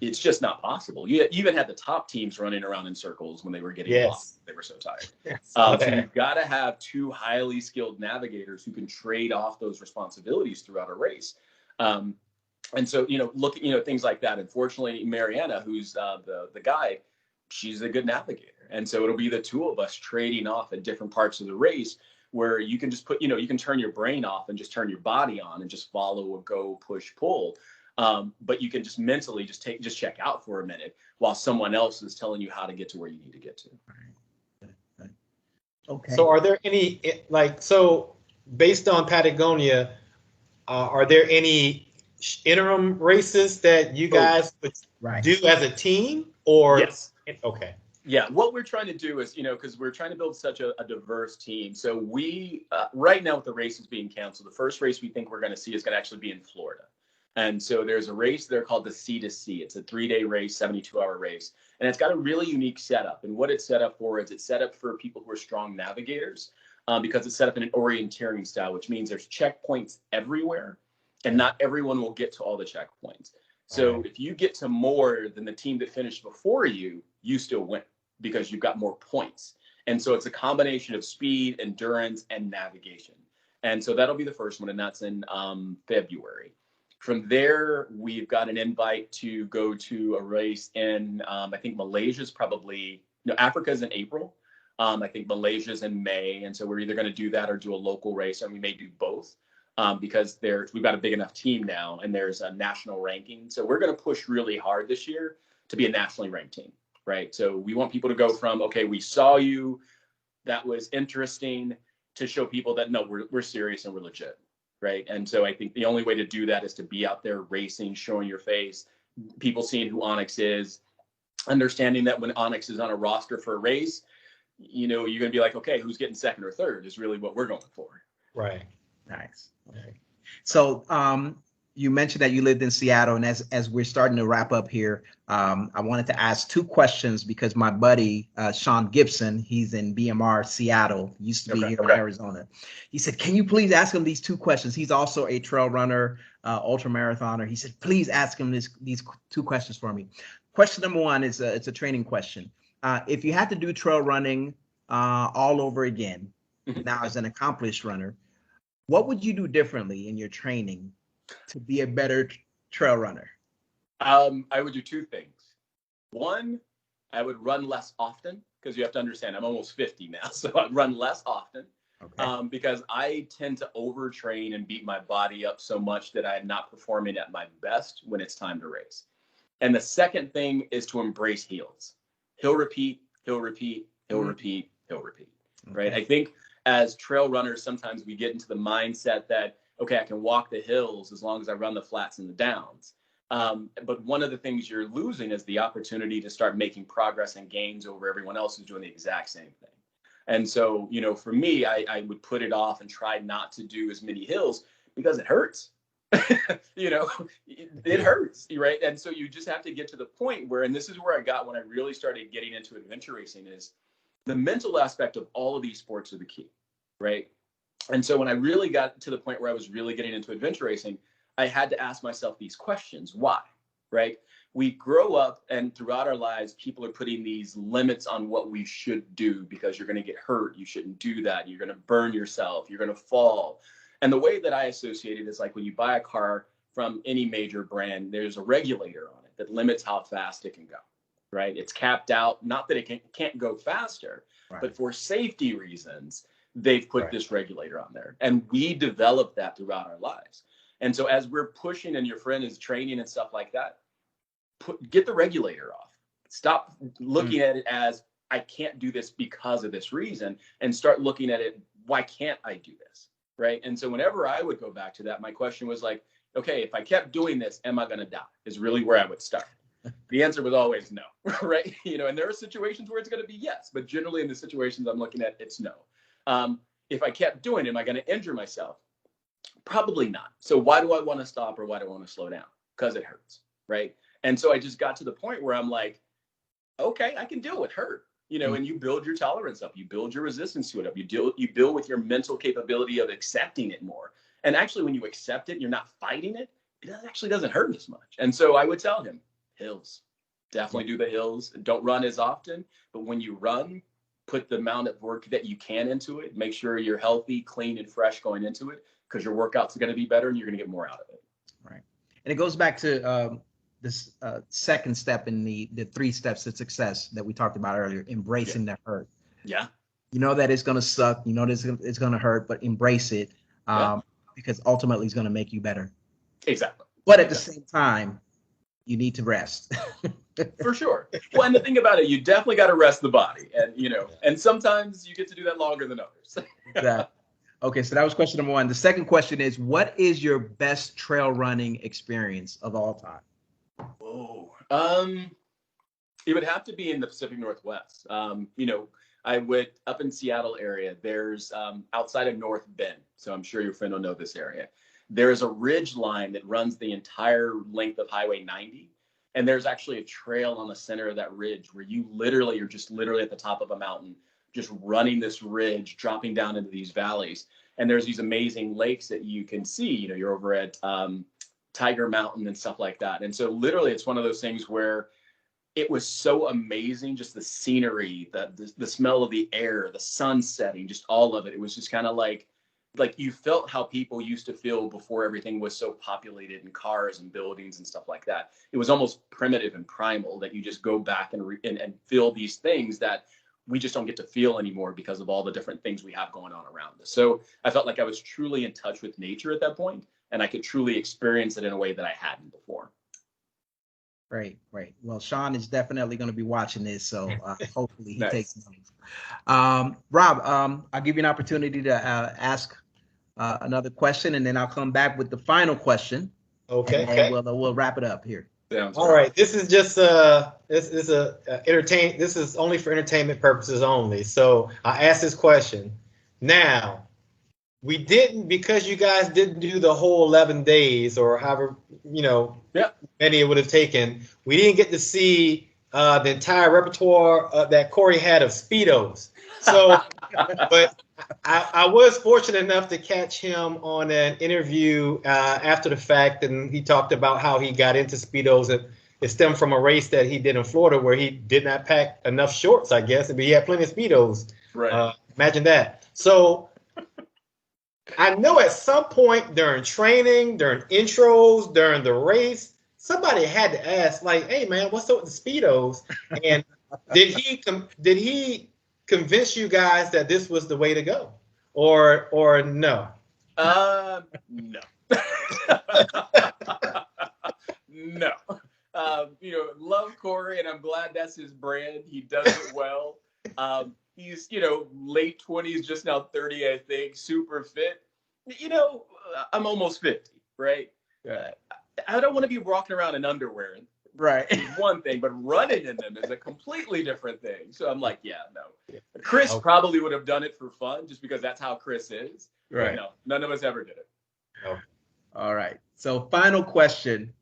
it's just not possible. You even had the top teams running around in circles when they were getting lost. They were so tired. So you've got to have two highly skilled navigators who can trade off those responsibilities throughout a race. And so, looking, things like that. Unfortunately, Mariana, who's the guide, she's a good navigator. And so it'll be the two of us trading off at different parts of the race, where you can just you can turn your brain off and just turn your body on and just follow a go, push, pull. But you can just mentally just check out for a minute while someone else is telling you how to get to where you need to get to. Okay. So are there any, based on Patagonia, are there any interim races that you guys would do as a team, or? Yes. Okay. Yeah, what we're trying to do is, because we're trying to build such a diverse team. So we, right now with the races being canceled, the first race we think we're going to see is going to actually be in Florida. And so there's a race there called the C to C. It's a 3-day race, 72-hour race. And it's got a really unique setup. And what it's set up for is it's set up for people who are strong navigators, because it's set up in an orienteering style, which means there's checkpoints everywhere and not everyone will get to all the checkpoints. So if you get to more than the team that finished before you, you still win because you've got more points. And so it's a combination of speed, endurance, and navigation. And so that'll be the first one, and that's in February. From there, we've got an invite to go to a race in, I think Malaysia's probably, no, Africa's in April. I think Malaysia's in May. And so we're either going to do that or do a local race, and we may do both. Because we've got a big enough team now and there's a national ranking. So we're going to push really hard this year to be a nationally ranked team, right? So we want people to go from, okay, we saw you, that was interesting, to show people that, no, we're serious and we're legit, right? And so I think the only way to do that is to be out there racing, showing your face, people seeing who Onyx is, understanding that when Onyx is on a roster for a race, you know, you're going to be like, okay, who's getting second or third is really what we're going for. Right. Nice. Okay. So you mentioned that you lived in Seattle, and as we're starting to wrap up here, I wanted to ask two questions because my buddy Sean Gibson, he's in BMR Seattle, used to be here in Arizona. He said, "Can you please ask him these two questions?" He's also a trail runner, ultra marathoner. He said, "Please ask him these two questions for me." Question number one is it's a training question. If you had to do trail running all over again, now as an accomplished runner, what would you do differently in your training to be a better trail runner? I would do two things. One, I would run less often, because you have to understand I'm almost 50 now, so I'd run less often. Okay. Because I tend to overtrain and beat my body up so much that I'm not performing at my best when it's time to race. And the second thing is to embrace heels. He'll repeat, he'll repeat, he'll repeat, he'll repeat. Okay. Right? I think as trail runners, sometimes we get into the mindset that, okay, I can walk the hills as long as I run the flats and the downs. But one of the things you're losing is the opportunity to start making progress and gains over everyone else who's doing the exact same thing. And so, you know, for me, I would put it off and try not to do as many hills because it hurts. You know, it hurts, right? And so you just have to get to the point where, and this is where I got when I really started getting into adventure racing, is the mental aspect of all of these sports are the key, right? And so when I really got to the point where I was really getting into adventure racing, I had to ask myself these questions. Why, right? We grow up and throughout our lives, people are putting these limits on what we should do because you're going to get hurt. You shouldn't do that. You're going to burn yourself. You're going to fall. And the way that I associate it is like when you buy a car from any major brand, there's a regulator on it that limits how fast it can go. Right? It's capped out, not that it can't go faster, right, but for safety reasons, they've put this regulator on there. And we developed that throughout our lives. And so as we're pushing and your friend is training and stuff like that, get the regulator off. Stop looking at it as, I can't do this because of this reason, and start looking at it, why can't I do this? Right? And so whenever I would go back to that, my question was like, okay, if I kept doing this, am I going to die? Is really where I would start. The answer was always no, right? You know, and there are situations where it's going to be yes, but generally in the situations I'm looking at, it's no. If I kept doing it, am I going to injure myself? Probably not. So why do I want to stop or why do I want to slow down? Because it hurts, right? And so I just got to the point where I'm like, okay, I can deal with hurt, you know, and you build your tolerance up, you build your resistance to it up, you build with your mental capability of accepting it more. And actually, when you accept it, you're not fighting it, it actually doesn't hurt as much. And so I would tell him, hills, definitely do the hills. Don't run as often, but when you run, put the amount of work that you can into it. Make sure you're healthy, clean, and fresh going into it, because your workouts are going to be better and you're going to get more out of it. Right. And it goes back to this second step in the 3 steps to success that we talked about earlier, embracing the hurt. Yeah. You know that it's going to suck. You know that it's going to hurt, but embrace it because ultimately it's going to make you better. Exactly. But at the same time, you need to rest. For sure. Well, and the thing about it, you definitely got to rest the body, and you know, and sometimes you get to do that longer than others. Exactly. Okay, so that was question number 1. The second question is, what is your best trail running experience of all time? Oh, it would have to be in the Pacific Northwest. You know, I went up in Seattle area. There's outside of North Bend, so I'm sure your friend will know this area. There's a ridge line that runs the entire length of Highway 90. And there's actually a trail on the center of that ridge where you literally are just literally at the top of a mountain, just running this ridge, dropping down into these valleys. And there's these amazing lakes that you can see. You know, you're over at Tiger Mountain and stuff like that. And so literally it's one of those things where it was so amazing, just the scenery, the smell of the air, the sun setting, just all of it. It was just kind of like you felt how people used to feel before everything was so populated in cars and buildings and stuff like that. It was almost primitive and primal that you just go back and feel these things that we just don't get to feel anymore because of all the different things we have going on around us. So I felt like I was truly in touch with nature at that point, and I could truly experience it in a way that I hadn't before. Great. Well, Sean is definitely going to be watching this, so hopefully he Nice. takes notes. Rob, I'll give you an opportunity to ask another question, and then I'll come back with the final question. Okay. And we'll wrap it up here. All right. This is just this is only for entertainment purposes only. So I asked this question. Now, we didn't, because you guys didn't do the whole 11 days or however, many it would have taken. We didn't get to see the entire repertoire that Corey had of Speedos. So, but I was fortunate enough to catch him on an interview after the fact, and he talked about how he got into Speedos. It stemmed from a race that he did in Florida where he did not pack enough shorts, I guess, but he had plenty of Speedos. Right. Imagine that. So I know at some point during training, during intros, during the race, somebody had to ask, like, "Hey, man, what's up with the Speedos?" And did he convince you guys that this was the way to go, or no? No. No. Love Corey, and I'm glad that's his brand. He does it well. He's, late 20s, just now 30, I think, super fit. I'm almost 50, right? I don't want to be walking around in underwear. Right. One thing, but running in them is a completely different thing. So I'm like, yeah, no. Chris probably would have done it for fun just because that's how Chris is. Right. No, none of us ever did it. No. All right. So final question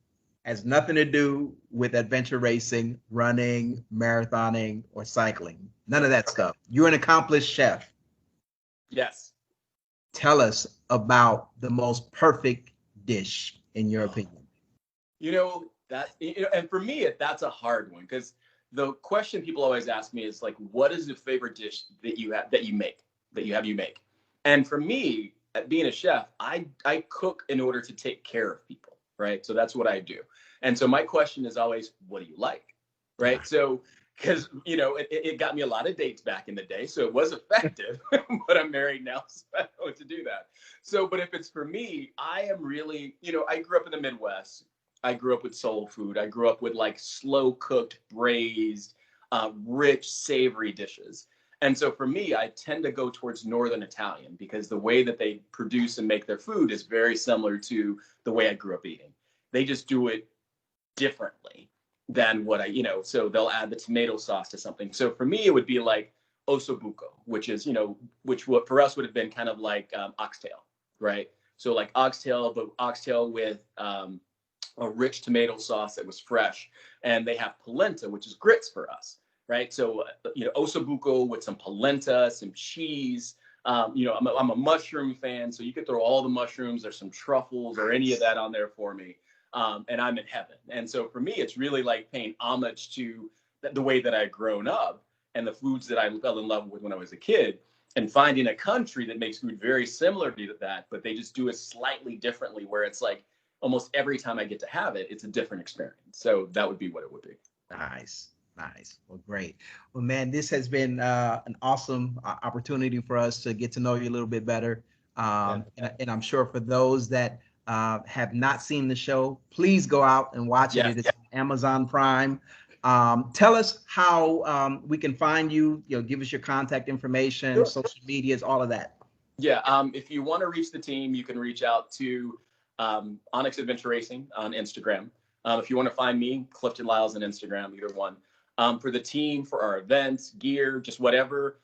has nothing to do with adventure racing, running, marathoning, or cycling. None of that stuff. You're an accomplished chef. Yes. Tell us about the most perfect dish in your opinion. And for me, that's a hard one, because the question people always ask me is like, what is the favorite dish that you make? And for me, being a chef, I cook in order to take care of people, right? So that's what I do. And so my question is always, what do you like, right? So, because, it got me a lot of dates back in the day, so it was effective, but I'm married now, so I don't know what to do that. So, but if it's for me, I am really, I grew up in the Midwest. I grew up with soul food. I grew up with like slow cooked, braised, rich, savory dishes. And so for me, I tend to go towards Northern Italian because the way that they produce and make their food is very similar to the way I grew up eating. They just do it differently than what so they'll add the tomato sauce to something. So for me, it would be like ossobuco, which is, which what for us would have been kind of like oxtail, right? So like oxtail, but oxtail with a rich tomato sauce that was fresh. And they have polenta, which is grits for us, right? So, ossobuco with some polenta, some cheese. I'm a mushroom fan, so you could throw all the mushrooms or some truffles or any of that on there for me. And I'm in heaven. And so for me, it's really like paying homage to the way that I'd grown up and the foods that I fell in love with when I was a kid, and finding a country that makes food very similar to that, but they just do it slightly differently, where it's like almost every time I get to have it, it's a different experience. So that would be what it would be. Nice. Well, great. Well, man, this has been an awesome opportunity for us to get to know you a little bit better. And I'm sure for those that have not seen the show, please go out and watch it. It is on Amazon Prime. Tell us how we can find you. Give us your contact information, Sure. Social medias, all of that. Yeah. If you want to reach the team, you can reach out to Onyx Adventure Racing on Instagram. If you want to find me, Clifton Lyles on Instagram, either one. For the team, for our events, gear, just whatever,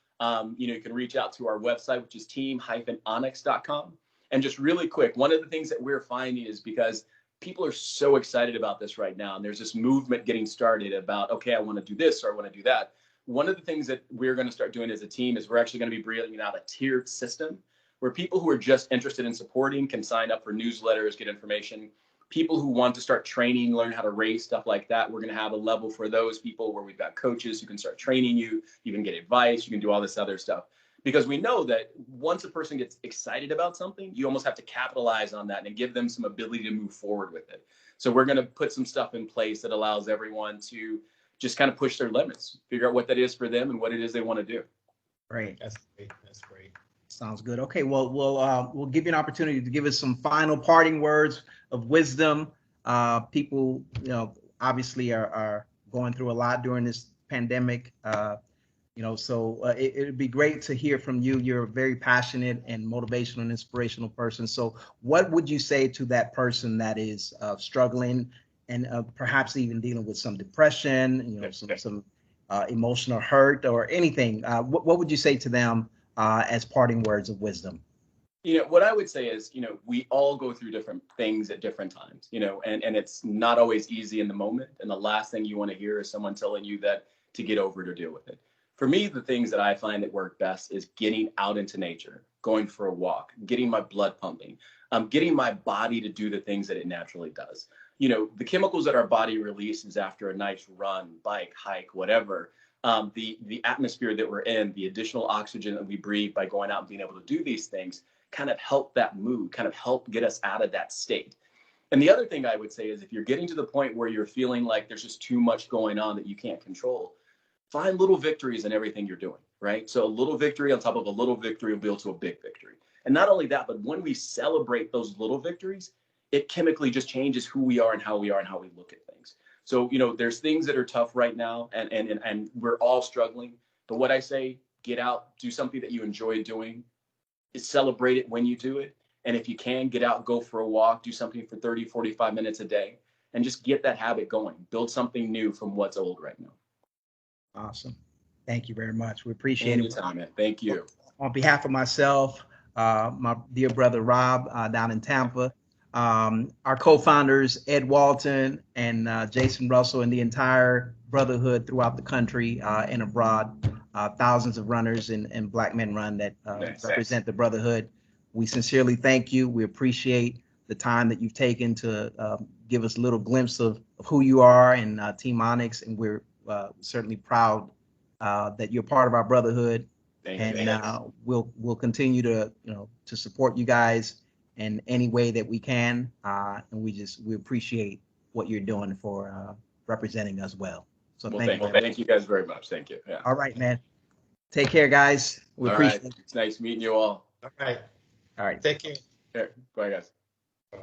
you can reach out to our website, which is team-onyx.com. And just really quick, one of the things that we're finding is because people are so excited about this right now, and there's this movement getting started about, okay, I want to do this or I want to do that. One of the things that we're going to start doing as a team is we're actually going to be bringing out a tiered system where people who are just interested in supporting can sign up for newsletters, get information. People who want to start training, learn how to race, stuff like that, we're going to have a level for those people where we've got coaches who can start training you. You can get advice. You can do all this other stuff. Because we know that once a person gets excited about something, you almost have to capitalize on that and give them some ability to move forward with it. So we're going to put some stuff in place that allows everyone to just kind of push their limits, figure out what that is for them and what it is they want to do. Great. That's great. That's great. Sounds good. Okay, well, we'll give you an opportunity to give us some final parting words of wisdom. People, obviously are going through a lot during this pandemic. So it'd be great to hear from you. You're a very passionate and motivational and inspirational person. So what would you say to that person that is struggling and perhaps even dealing with some depression, some emotional hurt or anything? What would you say to them as parting words of wisdom? What I would say is, we all go through different things at different times, and it's not always easy in the moment. And the last thing you want to hear is someone telling you that to get over it or deal with it. For me, the things that I find that work best is getting out into nature, going for a walk, getting my blood pumping, getting my body to do the things that it naturally does. The chemicals that our body releases after a nice run, bike, hike, whatever, the atmosphere that we're in, the additional oxygen that we breathe by going out and being able to do these things kind of help that mood, kind of help get us out of that state. And the other thing I would say is if you're getting to the point where you're feeling like there's just too much going on that you can't control, find little victories in everything you're doing, right? So a little victory on top of a little victory will build to a big victory. And not only that, but when we celebrate those little victories, it chemically just changes who we are and how we look at things. So, there's things that are tough right now and we're all struggling. But what I say, get out, do something that you enjoy doing, celebrate it when you do it. And if you can, get out, go for a walk, do something for 30, 45 minutes a day, and just get that habit going. Build something new from what's old right now. Awesome. Thank you very much. We appreciate it. Anytime, man. Thank you. On behalf of myself, my dear brother Rob down in Tampa, our co-founders Ed Walton and Jason Russell, and the entire brotherhood throughout the country and abroad, thousands of runners and Black Men Run that represent the brotherhood. We sincerely thank you. We appreciate the time that you've taken to give us a little glimpse of who you are and Team Onyx, and we're certainly proud that you're part of our brotherhood. We'll continue to support you guys in any way that we can, and we appreciate what you're doing for representing us well. So thank you guys very much. Thank you. Yeah. All right, man. Take care, guys. We appreciate it. It's nice meeting you all. All right. All right. Take care. Bye, guys. Bye.